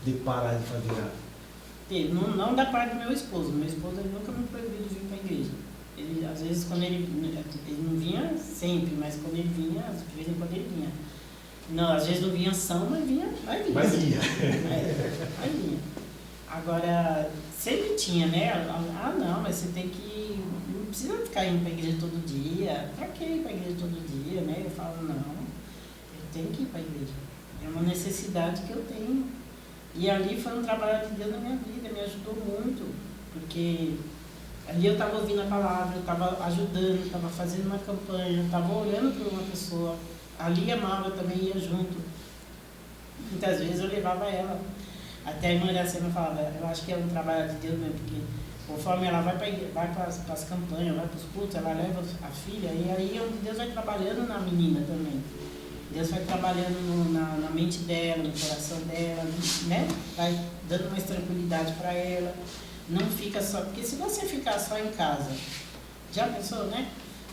de parar de fazer nada? Teve, não da parte do meu esposo. Meu esposo ele nunca me proibiu de vir para a igreja. Ele, às vezes, quando ele não vinha sempre, mas quando ele vinha, de vez em quando ele vinha. Não, às vezes não vinha ação, mas vinha, vai vir. Mas ia. Vai vir. Agora, sempre tinha, né? Ah, não, mas você tem que... Não precisa ficar indo para a igreja todo dia. Para que ir para a igreja todo dia, né? Eu falo, não, eu tenho que ir para a igreja. É uma necessidade que eu tenho. E ali foi um trabalho de Deus na minha vida, me ajudou muito. Porque ali eu estava ouvindo a palavra, eu estava ajudando, estava fazendo uma campanha, estava orando por uma pessoa. Ali a Maura também ia junto. Muitas vezes eu levava ela. Até a irmã Iracema falava, eu acho que é um trabalho de Deus mesmo, porque conforme ela vai para as campanhas, vai para os cultos, ela leva a filha, e aí onde Deus vai trabalhando na menina também. Deus vai trabalhando na mente dela, no coração dela, né? Vai dando mais tranquilidade para ela. Não fica só... Porque se você ficar só em casa, já pensou, né?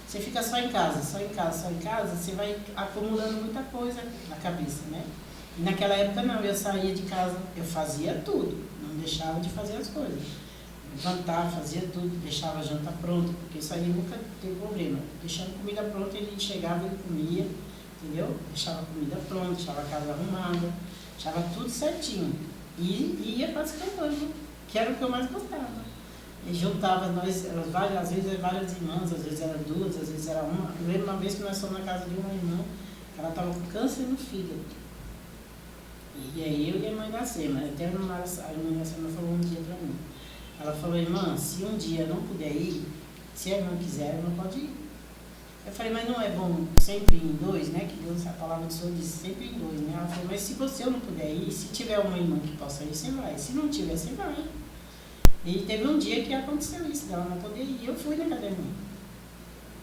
Você fica só em casa, você vai acumulando muita coisa na cabeça, né? E naquela época não, eu saía de casa, eu fazia tudo, não deixava de fazer as coisas. Levantava, fazia tudo, deixava a janta pronta, porque isso aí nunca teve problema. Deixando comida pronta, ele chegava e comia, entendeu? Deixava a comida pronta, deixava a casa arrumada, deixava tudo certinho. E ia para as campanhas, que era o que eu mais gostava. E juntava nós, às vezes várias irmãs, às vezes era duas, às vezes era uma. Eu lembro uma vez que nós fomos na casa de uma irmã, ela estava com câncer no fígado. E aí eu e a irmã Iracema, até a irmã Iracema falou um dia para mim. Ela falou, irmã, se um dia não puder ir, se a irmã quiser, não pode ir. Eu falei, mas não é bom sempre em dois, né? Que Deus, a palavra do Senhor diz sempre em dois, né? Ela falou, mas se você não puder ir, se tiver uma irmã que possa ir, você vai. Se não tiver, você vai. E teve um dia que aconteceu isso, dela não poder ir. Eu fui na casa da irmã.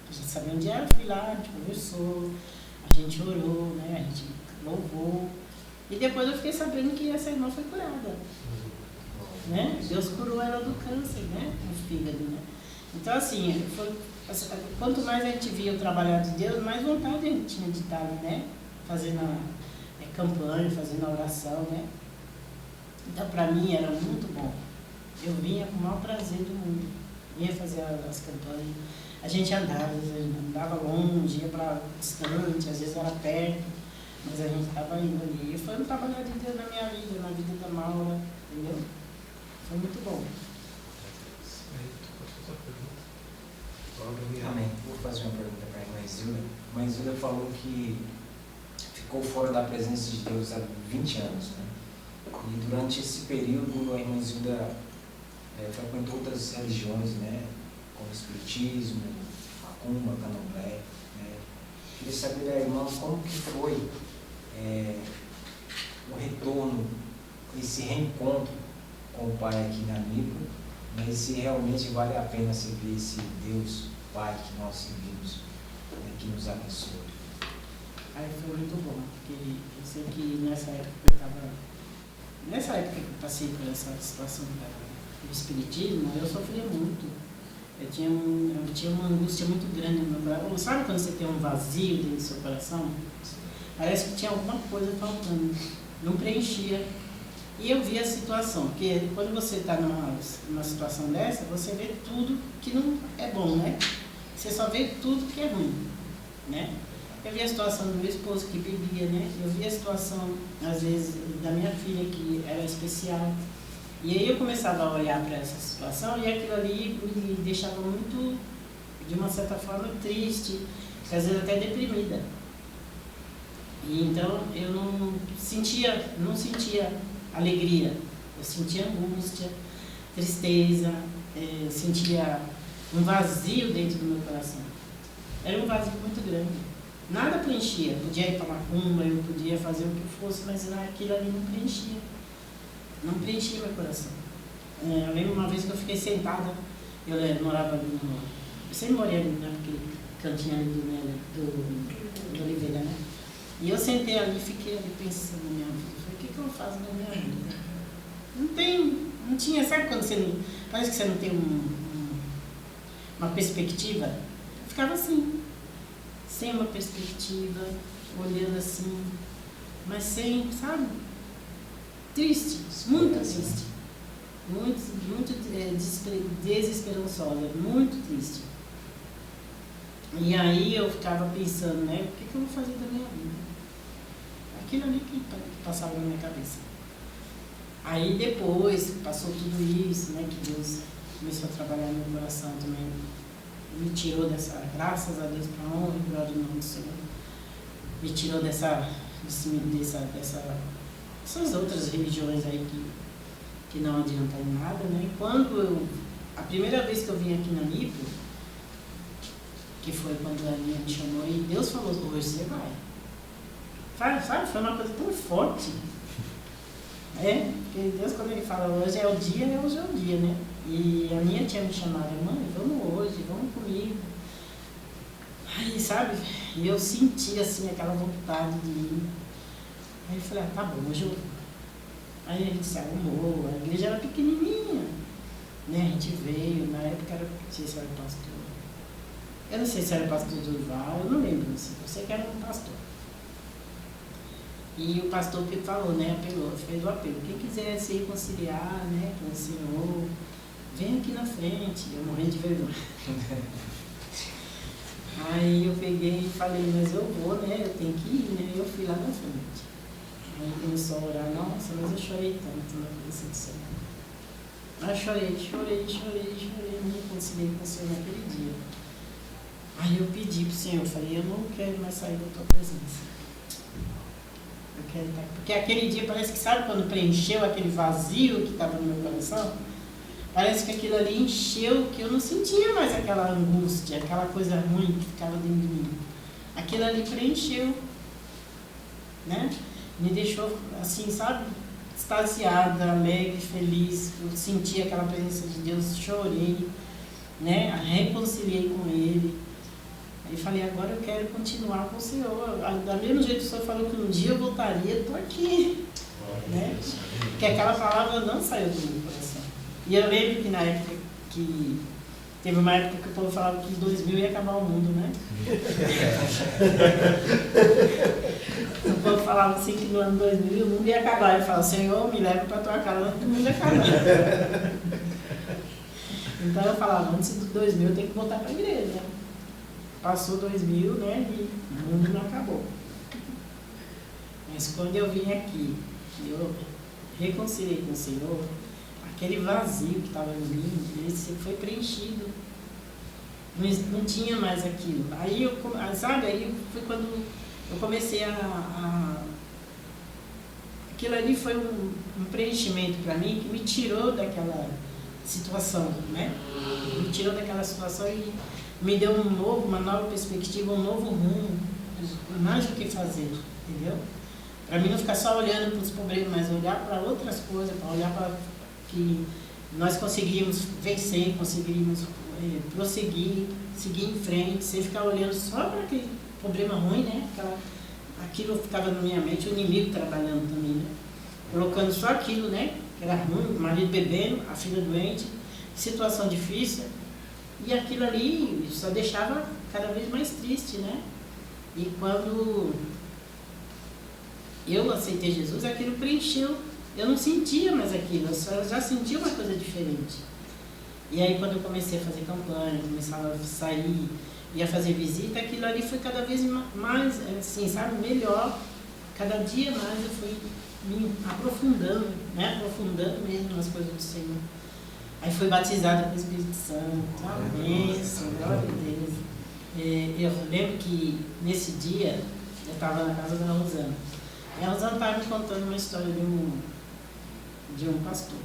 A gente sabia onde era, fui lá, a gente conversou, a gente orou, né? A gente louvou. E depois eu fiquei sabendo que essa irmã foi curada. Né? Deus curou ela do câncer, né? No fígado, né? Então, assim, quanto mais a gente via o trabalhar de Deus, mais vontade a gente tinha de estar ali, né? Fazendo a campanha, fazendo a oração, né? Então, para mim, era muito bom. Eu vinha com o maior prazer do mundo. Vinha fazer as campanhas. A gente andava longe, ia para distante, às vezes era perto. Mas a gente estava indo ali. E foi um trabalho de Deus na minha vida, na vida da Maura, entendeu? Foi muito bom. Amém. Vou fazer uma pergunta para a irmã Isilda. A irmã Isilda falou que ficou fora da presença de Deus há 20 anos, né? E durante esse período a irmã Isilda frequentou outras religiões, né? Como o Espiritismo, Macumba, Candomblé, né? Queria saber da irmã como que foi o retorno, esse reencontro com o Pai aqui na Nipo, mas se realmente vale a pena servir esse Deus Pai que nós servimos, né, que nos abençoe. Aí foi muito bom, porque eu sei que nessa época que eu passei por essa situação do Espiritismo, eu sofria muito. Eu tinha uma angústia muito grande no meu coração. Sabe quando você tem um vazio dentro do seu coração? Parece que tinha alguma coisa faltando, não preenchia. E eu vi a situação, porque quando você está numa situação dessa, você vê tudo que não é bom, né? Você só vê tudo que é ruim, né? Eu vi a situação do meu esposo que bebia, né? Eu vi a situação, às vezes, da minha filha que era especial. E aí eu começava a olhar para essa situação e aquilo ali me deixava muito de uma certa forma triste, às vezes até deprimida. E então eu não sentia alegria, eu sentia angústia, tristeza, sentia um vazio dentro do meu coração. Era um vazio muito grande. Nada preenchia. Podia ir para macumba, eu podia fazer o que fosse, mas aquilo ali não preenchia. Não preenchia meu coração. Eu lembro uma vez que eu fiquei sentada, eu morava ali eu sempre morei ali naquele cantinho ali do Oliveira, né? E eu sentei ali e fiquei ali pensando na minha vida. Eu falei, o que eu faço na minha vida? Não tinha, sabe quando você não, parece que você não tem uma perspectiva? Eu ficava assim, sem uma perspectiva, olhando assim, mas sem, sabe? Triste, muito triste. Muito desesperançosa, muito triste. E aí eu ficava pensando, né? O que eu vou fazer da minha vida? Aquilo ali que passava na minha cabeça. Aí depois, passou tudo isso, né? Que Deus começou a trabalhar no meu coração também. Me tirou dessa, graças a Deus, para honra e glória do nome do Senhor. Me tirou dessas outras religiões aí que não adiantam em nada, né? A primeira vez que eu vim aqui na Nipo, que foi quando a Aninha me chamou e Deus falou, hoje você vai. Sabe, foi uma coisa tão forte. Porque Deus, quando Ele fala hoje é o dia, hoje é o dia, né? E a Aninha tinha me chamado, mãe, vamos hoje, vamos comigo. Aí, sabe, e eu senti assim aquela vontade de ir. Aí eu falei, tá bom, hoje eu vou. Aí a gente se arrumou, a igreja era pequenininha, né? A gente veio, na época não sei se era pastor. Eu não sei se era pastor Durval, eu não lembro, assim, eu sei que era um pastor. E o pastor que falou, né, apelou, fez o apelo, quem quiser se reconciliar, né, com o Senhor, vem aqui na frente, eu morrendo de vergonha. Aí eu peguei e falei, mas eu vou, né, eu tenho que ir, né, eu fui lá na frente. Aí começou a orar, nossa, mas eu chorei tanto na presença do Senhor. Aí eu me reconciliei com o Senhor naquele dia. Aí eu pedi para o Senhor, eu falei, eu não quero mais sair da tua presença. Eu quero estar... Porque aquele dia parece que, sabe quando preencheu aquele vazio que estava no meu coração? Parece que aquilo ali encheu, que eu não sentia mais aquela angústia, aquela coisa ruim que ficava dentro de mim. Aquilo ali preencheu, né? Me deixou assim, sabe, extasiada, alegre, feliz. Eu senti aquela presença de Deus, chorei, né? Reconciliei com Ele. Aí falei, agora eu quero continuar com o Senhor. Da mesmo jeito que o Senhor falou que um dia eu voltaria, eu estou aqui, né? Porque aquela palavra não saiu do meu coração. E eu lembro que na época que... Teve uma época que o povo falava que em 2000 ia acabar o mundo, né? O povo falava assim que no ano 2000 o mundo ia acabar. Eu falava, Senhor, me leva para a tua casa antes do mundo acabar. Então eu falava, antes de 2000 eu tenho que voltar para a igreja. Passou 2000, né? E o mundo não acabou. Mas quando eu vim aqui, eu reconciliei com o Senhor, aquele vazio que estava em mim, ele foi preenchido. Não tinha mais aquilo. Aí foi quando eu comecei aquilo ali foi um preenchimento para mim que me tirou daquela situação, né? Me tirou daquela situação e me deu uma nova perspectiva, um novo rumo, mais do que fazer, entendeu? Para mim não ficar só olhando para os problemas, mas olhar para outras coisas, para olhar para que nós conseguiríamos vencer, conseguiríamos prosseguir, seguir em frente, sem ficar olhando só para aquele problema ruim, né? Aquilo ficava na minha mente, o inimigo trabalhando também, né? Colocando só aquilo, né? Que era ruim, o marido bebendo, a filha doente, situação difícil, e aquilo ali só deixava cada vez mais triste, né? E quando eu aceitei Jesus, aquilo preencheu. Eu não sentia mais aquilo, eu já sentia uma coisa diferente. E aí quando eu comecei a fazer campanha, começava a sair, ia fazer visita, aquilo ali foi cada vez mais, assim, sabe, melhor. Cada dia mais eu fui me aprofundando, né? Aprofundando mesmo nas coisas do Senhor. Aí fui batizada com o Espírito Santo, uma bênção, glória a Deus. Eu lembro que nesse dia eu estava na casa da Rosana. E a Rosana estava me contando uma história de um pastor.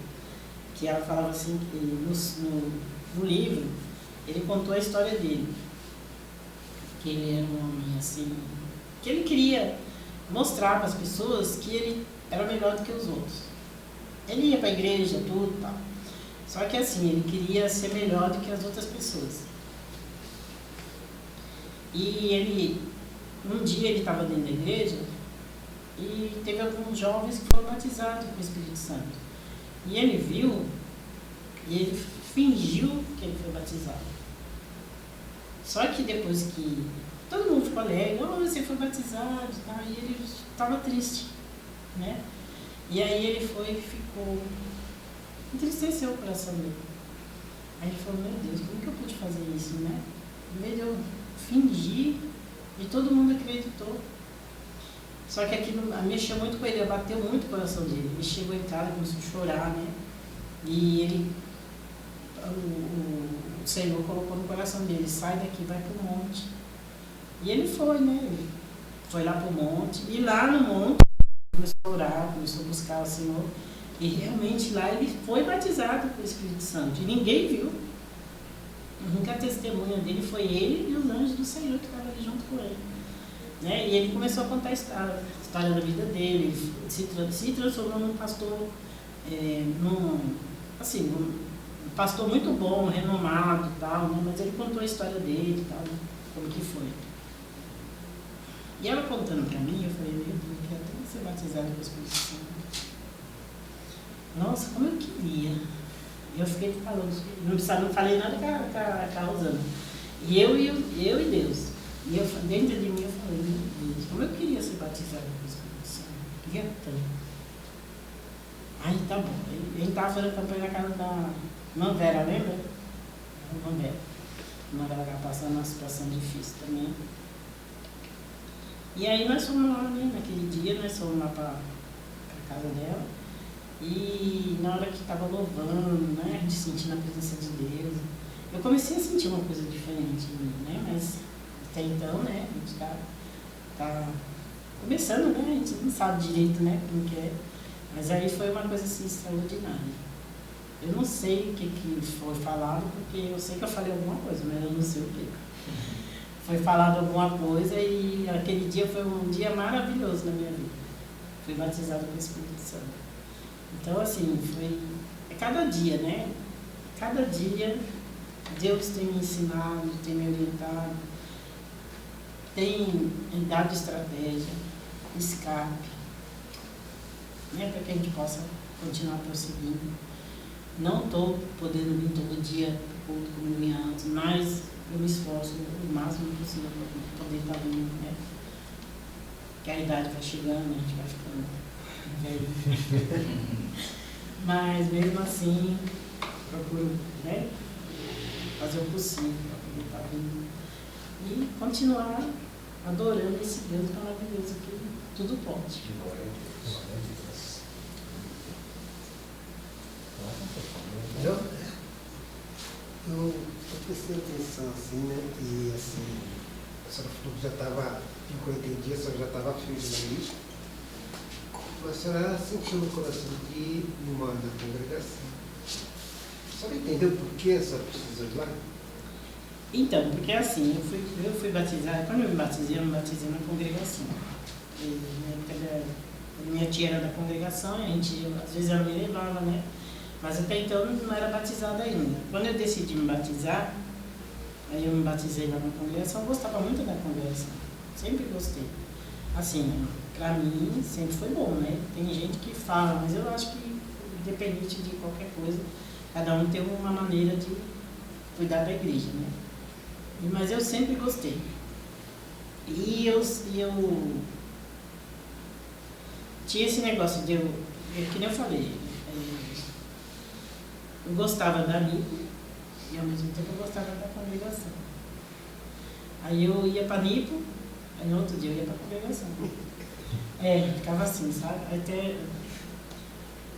Que ela falava assim, que no livro, ele contou a história dele. Que ele era um homem assim, que ele queria mostrar para as pessoas que ele era melhor do que os outros. Ele ia para a igreja, tudo e tal. Só que assim, ele queria ser melhor do que as outras pessoas. E um dia ele estava dentro da igreja e teve alguns jovens que foram batizados com o Espírito Santo. E ele viu e ele fingiu que ele foi batizado. Só que depois que todo mundo ficou alegre, você foi batizado, tá? E ele estava triste, né? E aí ele ficou, entristeceu o coração dele. Aí ele falou, meu Deus, como que eu pude fazer isso, né? Em vez de eu fingir, e todo mundo acreditou. Só que aquilo mexeu muito com ele, bateu muito o coração dele. Ele chegou em casa, começou a chorar, né? E o Senhor colocou no coração dele, sai daqui, vai para o monte. E ele foi, né? Ele foi lá para o monte, e lá no monte começou a orar, começou a buscar o Senhor. E realmente lá ele foi batizado com o Espírito Santo. E ninguém viu. A única testemunha dele foi ele e os anjos do Senhor que estavam ali junto com ele. Né? E ele começou a contar a história da vida dele, se transformou num pastor, um pastor muito bom, renomado e tal, né? Mas ele contou a história dele e tal, né? Como que foi. E ela contando para mim, eu falei, meu Deus, eu quero tanto ser batizada com o Espírito Santo. Nossa, como eu queria. Eu fiquei falando, não falei nada com a Rosana. E eu e Deus. E eu, dentro de mim eu falei, meu Deus, como eu queria ser batizada com o Espírito Santo. Queria tanto. Aí tá bom. A gente estava fazendo campanha na casa da irmã Vera, lembra? A irmã Vera. A irmã Vera estava passando uma situação difícil também. E aí nós fomos lá, né? Naquele dia nós fomos lá para a casa dela. E na hora que estava louvando, né? A gente sentindo a presença de Deus. Eu comecei a sentir uma coisa diferente em mim, né? Mas até então, né? A gente tá começando, né? A gente não sabe direito, né? Como que é. Mas aí foi uma coisa assim extraordinária. Eu não sei o que foi falado, porque eu sei que eu falei alguma coisa, mas eu não sei o que. Foi falado alguma coisa e aquele dia foi um dia maravilhoso na minha vida. Fui batizado com o Espírito Santo. Então, assim, é cada dia, né? Cada dia Deus tem me ensinado, tem me orientado, tem dado estratégia, escape, né? Para que a gente possa continuar prosseguindo. Não estou podendo vir todo dia para o culto como eu vinha antes, mas eu me esforço o máximo possível para poder estar vindo, né? Porque a idade vai chegando, a gente vai ficando velho. Mas mesmo assim, procuro, né? Fazer o possível para poder estar vindo. E continuar adorando esse Deus maravilhoso que tudo pode. Eu prestei atenção assim, né? E assim, a senhora falou que já estava, pelo que eu entendi, a senhora já estava firme na lista. A senhora sentiu no coração de ir numa da congregação. A senhora entendeu por que a senhora precisa ir lá? Então, porque assim, eu fui batizada, quando eu me batizei na congregação. Minha tia era da congregação, e a gente, às vezes ela me levava, né? Mas até então eu não era batizada ainda. Quando eu decidi me batizar, aí eu me batizei lá na congregação, eu gostava muito da congregação, sempre gostei. Assim, pra mim sempre foi bom, né? Tem gente que fala, mas eu acho que independente de qualquer coisa, cada um tem uma maneira de cuidar da igreja, né? Mas eu sempre gostei. E eu tinha esse negócio de que nem eu falei, eu gostava da NIPO e ao mesmo tempo eu gostava da congregação. Aí eu ia para a NIPO, aí no outro dia eu ia para a congregação. Ficava assim, sabe?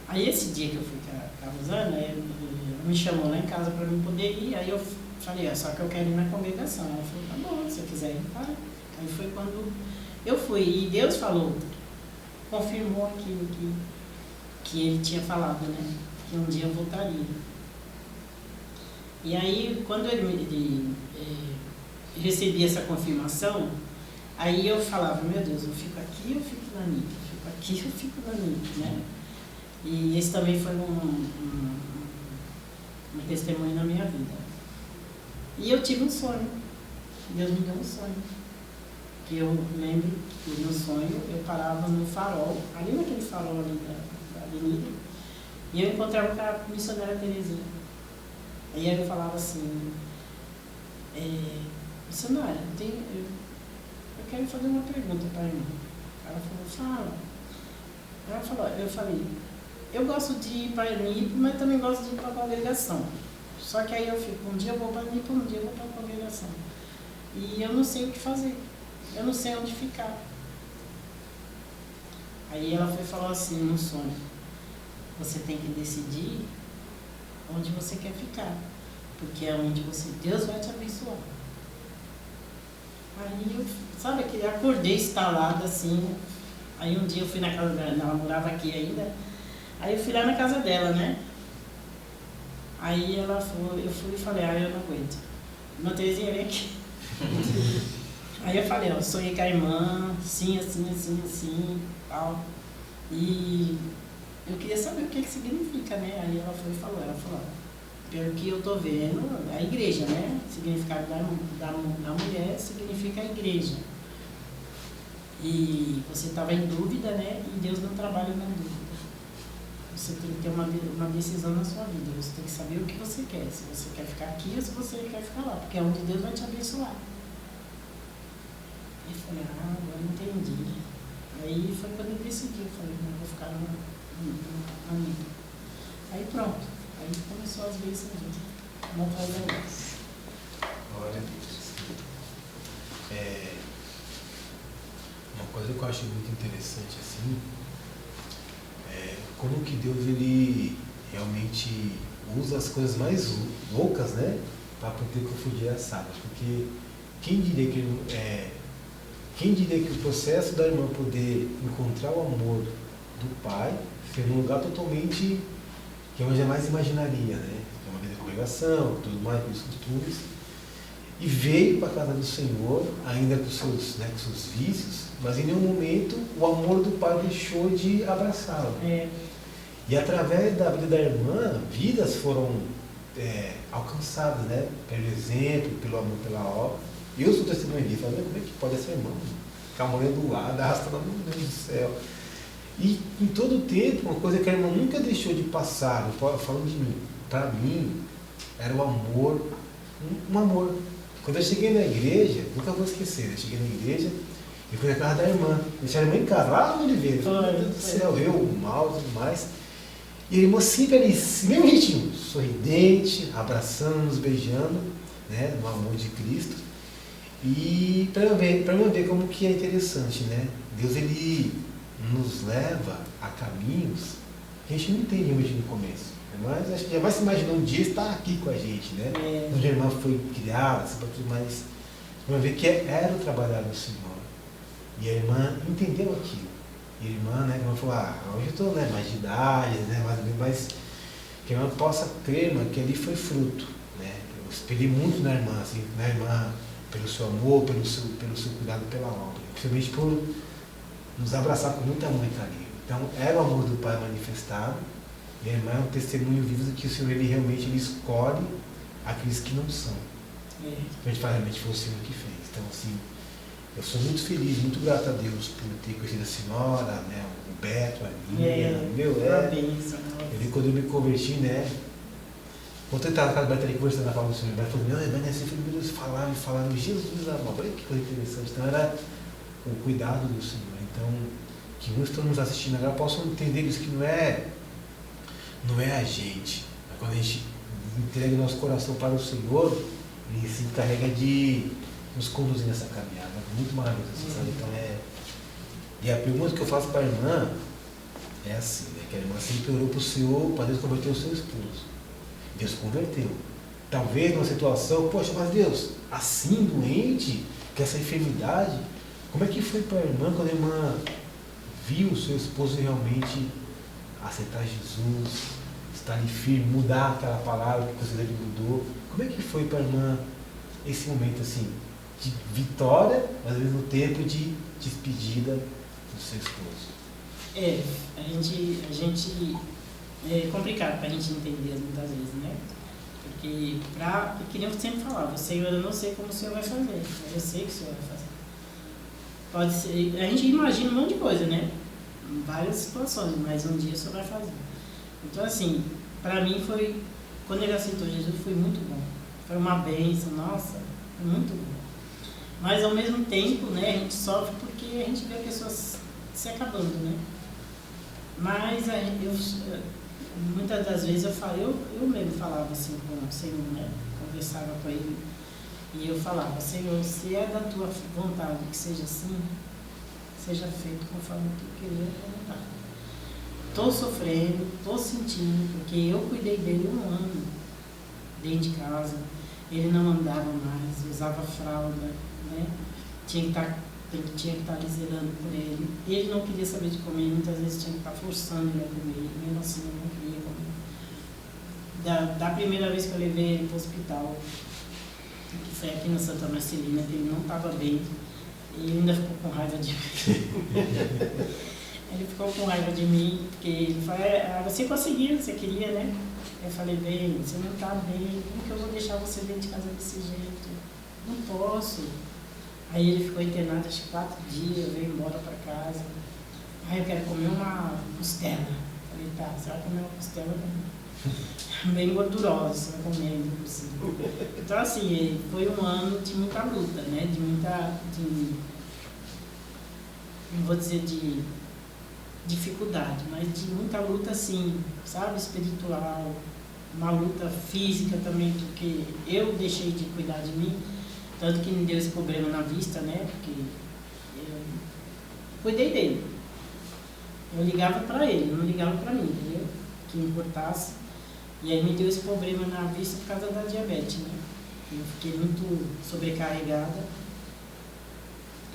Aí esse dia que eu fui com a Rosana, ela me chamou lá em casa para eu poder ir, aí eu falei, só que eu quero ir na congregação. Ela falou, tá bom, se você quiser ir, vai. Aí foi quando eu fui. E Deus falou, confirmou aquilo que ele tinha falado, né? Que um dia eu voltaria. E aí, quando ele recebi essa confirmação, aí eu falava, meu Deus, eu fico aqui, eu fico na NIP, eu fico aqui, eu fico na NIP, né? E esse também foi um testemunho na minha vida. E eu tive um sonho. Deus me deu um sonho. Que eu lembro que no sonho eu parava no farol, ali naquele farol ali da avenida, e eu encontrava com a missionária Terezinha. Aí eu falava assim, missionária, eu quero fazer uma pergunta para a irmã. Ela falou, fala. Ela falou, eu falei, eu gosto de ir para a NIP, mas também gosto de ir para a congregação. Só que aí eu fico, um dia eu vou para a NIP, um dia eu vou para a congregação. E eu não sei o que fazer, eu não sei onde ficar. Aí ela foi falar assim, no sonho, você tem que decidir onde você quer ficar, porque é onde Deus vai te abençoar. Aí eu, sabe, que acordei instalada assim. Aí um dia eu fui na casa dela, ela morava aqui ainda. Aí eu fui lá na casa dela, né? Aí ela falou, eu fui e falei, eu não aguento. Irmã Terezinha, vem aqui. Aí eu falei, eu sonhei com a irmã, assim, tal. E eu queria saber o que significa, né? Aí ela foi e falou, pelo que eu tô vendo, a igreja, né? O significado da mulher significa a igreja. E você estava em dúvida, né? E Deus não trabalha na dúvida. Você tem que ter uma decisão na sua vida. Você tem que saber o que você quer. Se você quer ficar aqui ou se você quer ficar lá. Porque é onde Deus vai te abençoar. E eu falei, agora entendi. Aí foi quando eu decidi. Eu falei, não, eu vou ficar na minha. Aí pronto. Aí começou as bênçãos. Não faz negócio. Glória a Deus. Uma coisa que eu acho muito interessante assim, como que Deus ele realmente usa as coisas mais loucas, né, para poder confundir as sábias. Porque quem diria que o processo da irmã poder encontrar o amor do pai ser num lugar totalmente que eu jamais imaginaria, né? É uma vida de congregação, tudo mais, com os costumes, e veio para a casa do Senhor, ainda com seus vícios, mas em nenhum momento o amor do pai deixou de abraçá-la. E através da vida da irmã, vidas foram alcançadas, né? Pelo exemplo, pelo amor, pela obra. Eu sou testemunha disso, falei, como é que pode essa irmã? Com a mulher do lado, arrastando, meu Deus do céu. E em todo o tempo, uma coisa que a irmã nunca deixou de passar, falando de mim, para mim, era o amor, um amor. Quando eu cheguei na igreja, nunca vou esquecer, eu cheguei na igreja e fui na casa da irmã, deixaram a irmã em casa, lá no Oliveira, meu Deus do céu, eu, o mal e tudo mais. E a irmã sempre ali, mesmo jeitinho, sorridente, abraçando, nos beijando, né, no amor de Cristo. E para eu ver como que é interessante, né? Deus ele nos leva a caminhos que a gente não tem realmente no começo. Mas a gente jamais se imaginou um dia estar aqui com a gente, né? Onde a irmã foi criada, mas vamos ver que era o trabalhar do Senhor. E a irmã entendeu aquilo. E a irmã, né, a irmã falou, hoje eu estou, né, mais de idade, né, mas que a irmã possa crer, irmã, que ali foi fruto, né? Eu espelhei muito na irmã, assim, na irmã, pelo seu amor, pelo seu cuidado pela obra, principalmente por nos abraçar com muita mãe ali. Então, era o amor do Pai manifestado, e a irmã é um testemunho vivo de que o Senhor ele realmente escolhe aqueles que não são. A gente fala, realmente foi o Senhor que fez. Então, assim, eu sou muito feliz, muito grato a Deus por ter conhecido a senhora, né, o Beto, a Aninha, quando eu me converti, né, quando eu estava na casa do Beto ali conversando na palavra do Senhor, o Beto falou, não, é assim, foi meu Deus, falaram, Jesus amado, olha que coisa interessante. Então, era o cuidado do Senhor. Então, que muitos estão nos assistindo agora possam entender isso, que não é a gente. Mas quando a gente entrega o nosso coração para o Senhor, ele se encarrega de nos conduzir nessa caminhada. Muito maravilhoso, sabe? Então E a pergunta que eu faço para a irmã é assim, né? Que a irmã sempre orou para o Senhor, para Deus converter o seu esposo. Deus converteu. talvez numa situação, poxa, mas Deus, assim doente, com essa enfermidade, como é que foi para a irmã quando a irmã viu o seu esposo realmente aceitar Jesus, estar ali firme, mudar aquela palavra que considera que mudou? Como é que foi para a irmã esse momento assim, de vitória, mas ao mesmo tempo de despedida do seu esposo? A gente é complicado para a gente entender muitas vezes, né? Porque, que nem eu sempre falava, Senhor, eu não sei como o Senhor vai fazer, mas eu sei que o Senhor vai fazer. Pode ser, a gente imagina um monte de coisa, né? Várias situações, mas um dia o Senhor vai fazer. Então, assim, para mim foi, quando ele aceitou Jesus, foi muito bom. Foi uma bênção, nossa, foi muito bom. Mas ao mesmo tempo, né, a gente sofre porque a gente vê a pessoa se acabando, né? Mas muitas das vezes eu mesmo falava assim com o Senhor, né? Conversava com ele e eu falava, Senhor, se é da tua vontade que seja assim, seja feito conforme tu queria a vontade. Estou sofrendo, estou sentindo, porque eu cuidei dele 1 ano dentro de casa, ele não andava mais, usava fralda, né? Tinha que estar ali zelando por ele. Ele não queria saber de comer, muitas vezes tinha que estar forçando ele a comer, mesmo assim eu não queria comer. Da primeira vez que eu levei ele para o hospital, que foi aqui na Santa Marcelina, que ele não estava bem, e ele ainda ficou com raiva de mim. Ele ficou com raiva de mim, porque ele falou, você conseguiu, você queria, né? Eu falei, bem, você não está bem, como que eu vou deixar você dentro de casa desse jeito? Não posso. Aí ele ficou internado, acho que 4 dias, veio embora para casa. Aí eu quero comer uma costela. Falei, tá, você vai comer uma costela bem gordurosa, você vai comer, não possível. Então, assim, foi 1 ano de muita luta, né? Não vou dizer de dificuldade, mas de muita luta, assim, sabe, espiritual, uma luta física também, porque eu deixei de cuidar de mim, tanto que me deu esse problema na vista, né, porque eu cuidei dele. Eu ligava para ele, não ligava para mim, entendeu? Que importasse. E aí me deu esse problema na vista por causa da diabetes, né? Eu fiquei muito sobrecarregada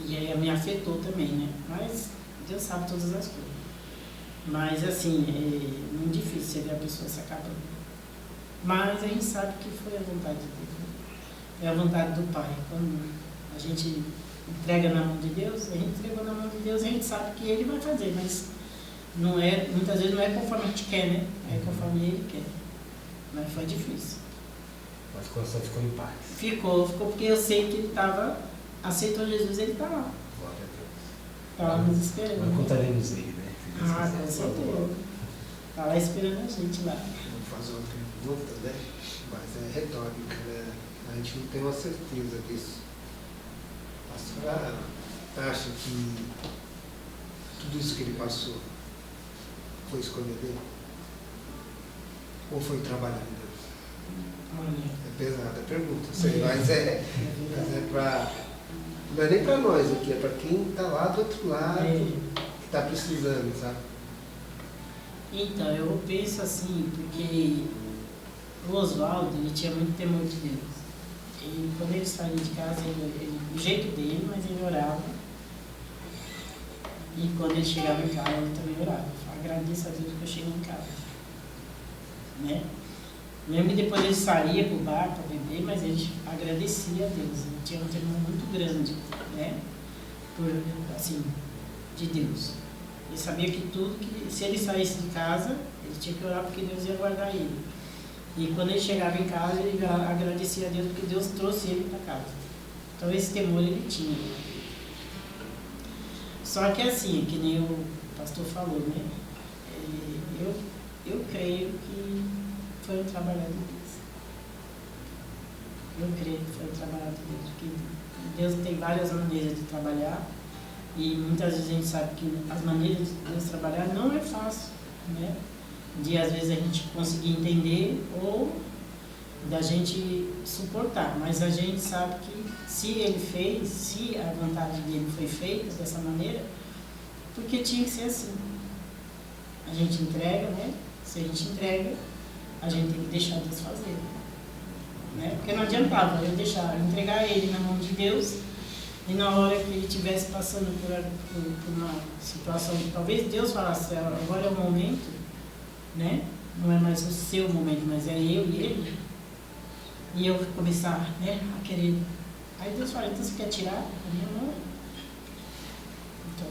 e aí me afetou também, né? Mas Deus sabe todas as coisas. Mas assim, é muito difícil você ver a pessoa se acabando. Mas a gente sabe que foi a vontade de Deus, né? É a vontade do Pai. Quando a gente entrega na mão de Deus, a gente entregou na mão de Deus, a gente sabe que Ele vai fazer, mas não é, muitas vezes não é conforme a gente quer, né? É conforme Ele quer. Mas foi difícil. Mas o coração ficou em paz. Ficou porque eu sei que ele aceitou Jesus, ele está lá. Glória a Deus. Está lá nos esperando. Nós contaremos ele, né? Com certeza. Está lá esperando a gente lá. Vou fazer uma pergunta, né? Mas é retórica, né? A gente não tem uma certeza disso. A senhora acha que tudo isso que ele passou foi escolha dele? Ou foi trabalhar em Deus? Olha. É pesada a pergunta, sei, mas é para. Não é nem para nós aqui, é para quem está lá do outro lado, que está precisando, sabe? Então, eu penso assim, porque o Oswaldo, ele tinha muito temor de Deus. E quando ele saía de casa, o jeito dele, mas ele orava. E quando ele chegava em casa, ele também orava. Agradeço a Deus que eu cheguei em casa. Né? Mesmo que depois ele saía para o bar para beber, mas ele agradecia a Deus. Ele tinha um temor muito grande, né? Assim, de Deus. Ele sabia que tudo, que se ele saísse de casa, ele tinha que orar porque Deus ia guardar ele. E quando ele chegava em casa, ele agradecia a Deus porque Deus trouxe ele para casa. Então esse temor ele tinha. Só que assim, que nem o pastor falou, né? Eu creio que foi um trabalho de Deus. Eu creio que foi um trabalho de Deus, porque Deus tem várias maneiras de trabalhar e muitas vezes a gente sabe que as maneiras de Deus trabalhar não é fácil, né? De às vezes a gente conseguir entender ou da gente suportar, mas a gente sabe que se ele fez, se a vontade dele foi feita dessa maneira, porque tinha que ser assim. A gente entrega, né? Se a gente entrega, a gente tem que deixar Deus fazer. né? Porque não adiantava eu deixar, eu entregar ele na mão de Deus e na hora que ele estivesse passando por uma situação que talvez Deus falasse, agora é o momento, né? Não é mais o seu momento, mas é eu e ele. E eu começar, né, a querer. Aí Deus fala, então você quer tirar a minha mão? Então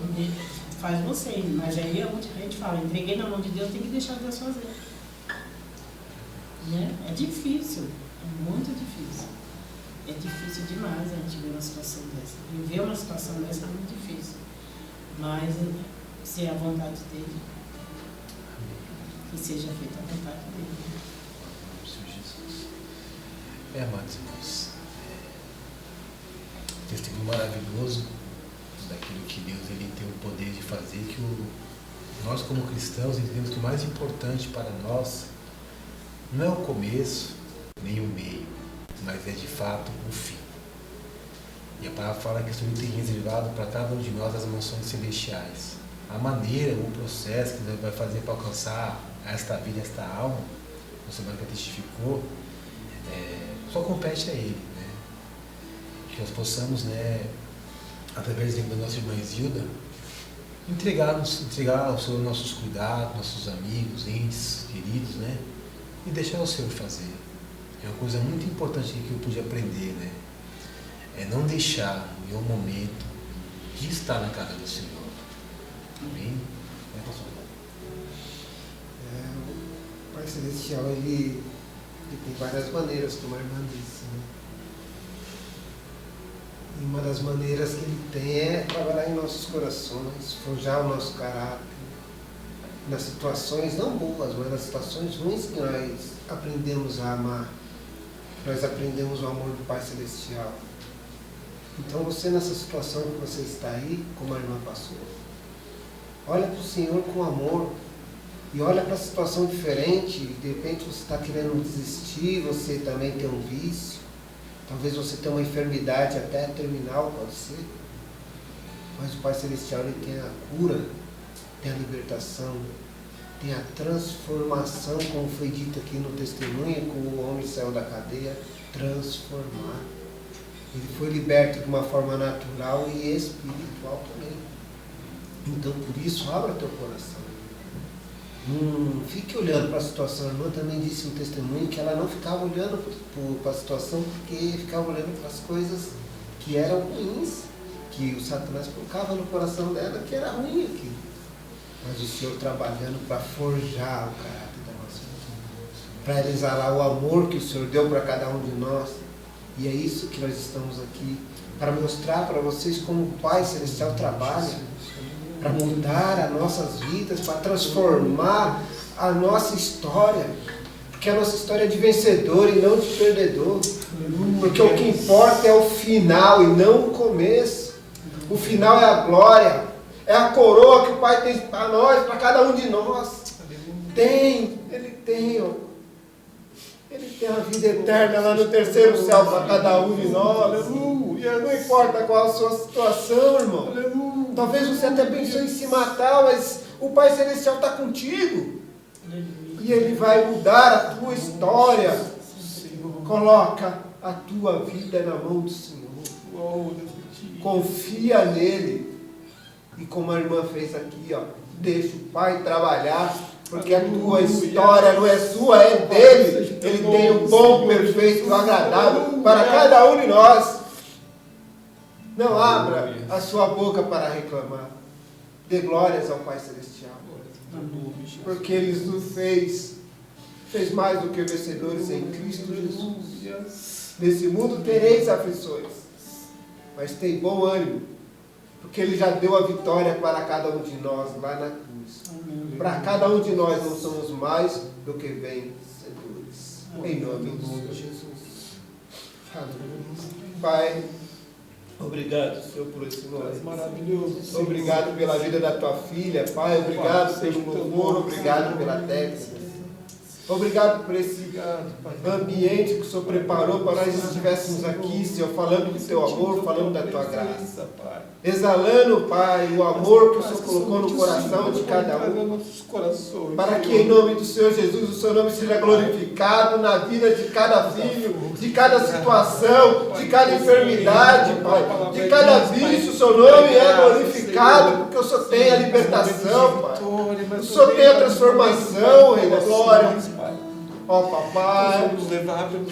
faz você. Mas aí a gente fala, entreguei na mão de Deus, tem que deixar Deus fazer. Né? É difícil, é muito difícil. É difícil demais a gente ver uma situação dessa. Viver uma situação dessa é muito difícil. Mas se é a vontade dele, que seja feita a vontade dele. Amados irmãos, testemunho maravilhoso daquilo que Deus ele tem o poder de fazer, que nós como cristãos entendemos que o mais importante para nós não é o começo nem o meio, mas é de fato o fim. E a palavra fala que o Senhor tem reservado para cada um de nós as mansões celestiais. A maneira, o processo que Deus vai fazer para alcançar esta vida, esta alma, como a Samanta testificou, só compete a Ele, né? Que nós possamos, né, através da nossa irmã Isilda, entregar ao Senhor nossos cuidados, nossos amigos, entes queridos, né? E deixar o Senhor fazer. É uma coisa muito importante que eu pude aprender, né? É não deixar em nenhum momento de estar na casa do Senhor. Amém? O Pai Celestial, ele tem várias maneiras, como a irmã disse, né? E uma das maneiras que ele tem é trabalhar em nossos corações, forjar o nosso caráter, nas situações não boas, mas nas situações ruins que nós aprendemos a amar, nós aprendemos o amor do Pai Celestial. Então você, nessa situação que você está aí, como a irmã passou, olha para o Senhor com amor e olha para a situação diferente. De repente você está querendo desistir, você também tem um vício, talvez você tenha uma enfermidade até terminal, pode ser, mas o Pai Celestial ele tem a cura, tem a libertação, tem a transformação, como foi dito aqui no testemunho, como o homem saiu da cadeia, transformar. Ele foi liberto de uma forma natural e espiritual também. Então, por isso, abra teu coração. Não fique olhando para a situação. A irmã também disse no testemunho que ela não ficava olhando para a situação porque ficava olhando para as coisas que eram ruins, que o Satanás colocava no coração dela, que era ruim aquilo. Mas o Senhor trabalhando para forjar o caráter da nossa vida, para exalar o amor que o Senhor deu para cada um de nós. E é isso que nós estamos aqui, para mostrar para vocês como o Pai Celestial trabalha, para mudar as nossas vidas, para transformar a nossa história, porque a nossa história é de vencedor e não de perdedor, porque o que importa é o final e não o começo. O final é a glória, é a coroa que o Pai tem para nós, para cada um de nós. Ele tem a vida eterna lá no terceiro céu para cada um de nós. Aleluia. Não importa qual a sua situação, irmão. Aleluia. Talvez você até pensou em se matar, mas o Pai Celestial está contigo. E Ele vai mudar a tua história. Coloca a tua vida na mão do Senhor. Confia nele. E como a irmã fez aqui, ó, deixa o Pai trabalhar. Porque a tua história não é sua, é dele. Ele tem o bom, perfeito, o agradável para cada um de nós. Não abra a sua boca para reclamar. Dê glórias ao Pai Celestial. Porque Ele nos fez mais do que vencedores em Cristo Jesus. Nesse mundo tereis aflições, mas tem bom ânimo, porque Ele já deu a vitória para cada um de nós lá na cruz. Para cada um de nós não somos mais do que vencedores. Em nome de Jesus. Pai, obrigado, Senhor, por esse momento maravilhoso. Obrigado pela vida da tua filha, Pai. Obrigado pelo louvor, obrigado pela técnica. Obrigado por esse ambiente que o Senhor preparou para nós estivéssemos aqui, Senhor, falando do Teu amor, falando da Tua graça. Exalando, Pai, o amor que o Senhor colocou no coração de cada um. Para que em nome do Senhor Jesus o Seu nome seja glorificado na vida de cada filho, de cada situação, de cada enfermidade, Pai. De cada vício o Seu nome é glorificado, porque o Senhor tem a libertação, Pai. O Senhor tem a transformação, Rei da Glória. Ó Papai,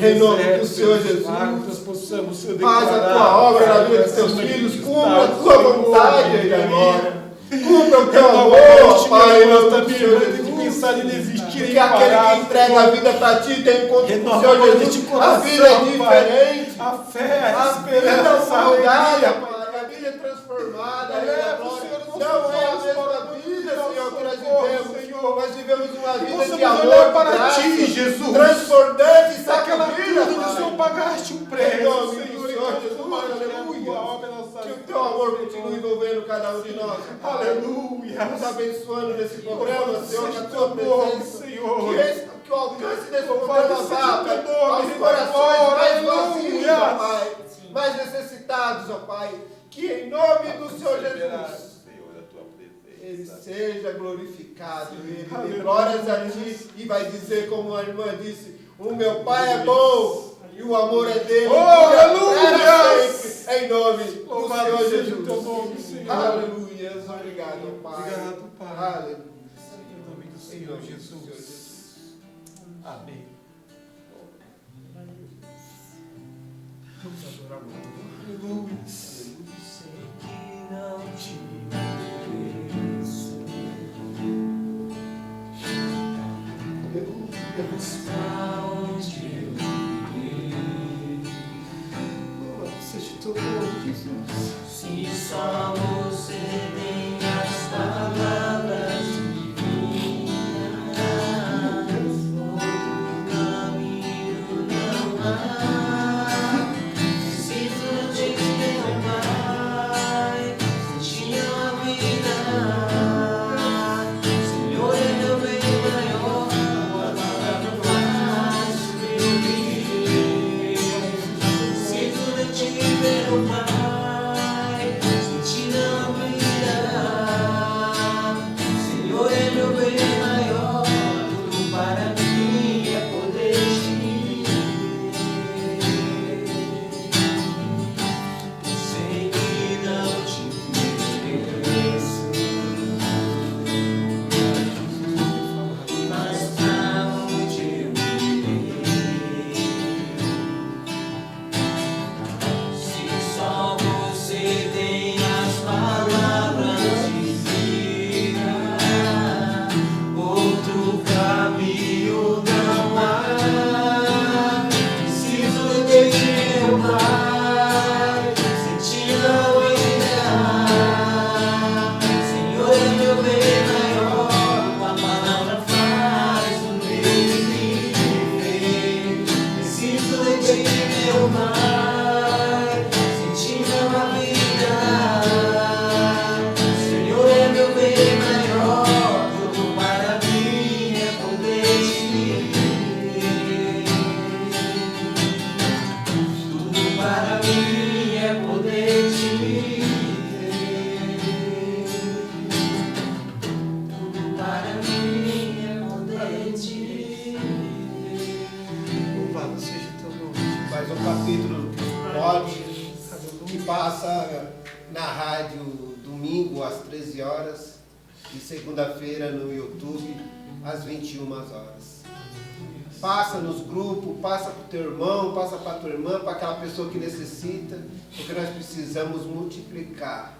em nome do Senhor Jesus, faz a Tua obra na vida dos Teus filhos, cumpra a Tua vontade, Rei da Glória. Cumpra o Teu amor, Pai, em nome do Senhor Jesus. Porque aquele que entrega a vida para Ti tem encontro com o Senhor Jesus. A vida é diferente. A fé, A vida é mudada, Pai. A vida é transformada, Rei da Glória. Não é a mesma vida, Senhor, que nós vivemos. Nós vivemos uma vida de amor para Ti, Jesus. Transbordante e sacrifício, que o Senhor pagaste um preço, em nome do Senhor, Senhor Jesus, aleluia. Que o Teu amor continue envolvendo cada um de nós. Aleluia. Nos abençoando nesse programa, Senhor, com a Tua presença. Senhor. Que o alcance desse programa vá, Pai, aos corações mais vazios, ó Pai, mais necessitados, ó Pai. Que em nome do Senhor Jesus Ele seja glorificado. Ele dê glórias a Ti e vai dizer, como a irmã disse, o meu Pai é bom e o amor é dele. Aleluia! Sempre, em nome do Louvado Senhor seja Jesus. o Teu nome, Senhor. Aleluia. Obrigado, Pai. Obrigado, Pai. Aleluia. Em nome do Senhor Jesus. Amém. Vamos adorar o Senhor. Aleluia. Sei que não te mereço. Pra onde eu irei? Seja o Teu nome, Jesus. Se só você tem as palavras divinas, outro caminho não há. Preciso de Teu Pai, sentir a vida. Senhor é meu bem maior, Tua palavra faz meu viver. Preciso de Ti, meu Pai, sentir a vida. Senhor é meu bem maior, tudo para mim é poder Te ver. Sei que não Te mereço, mas pra onde eu irei? Se só você tem as palavras de vida, outro caminho não há. Preciso de Teu Pai, sentir a vida. Senhor é meu bem maior, Tua palavra faz o meu viver. Preciso de Ti, meu Pai, sentir a vida. Senhor é meu bem maior, tudo para mim é poder Te ver. Tudo para mim é poder Te ver. Tudo para mim é poder Te ver. Louvado seja o Teu nome. Mais um capítulo ótimo que passa na rádio domingo às 13 horas e segunda-feira no YouTube às 21 horas. Passa nos grupos, passa para o teu irmão, passa para a tua irmã, para aquela pessoa que necessita, porque nós precisamos multiplicar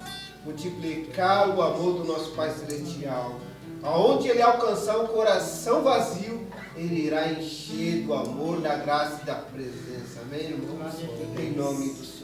o amor do nosso Pai Celestial. Aonde Ele alcançar um coração vazio, Ele irá encher do amor, da graça e da presença. Amém, irmãos? Em nome do Senhor.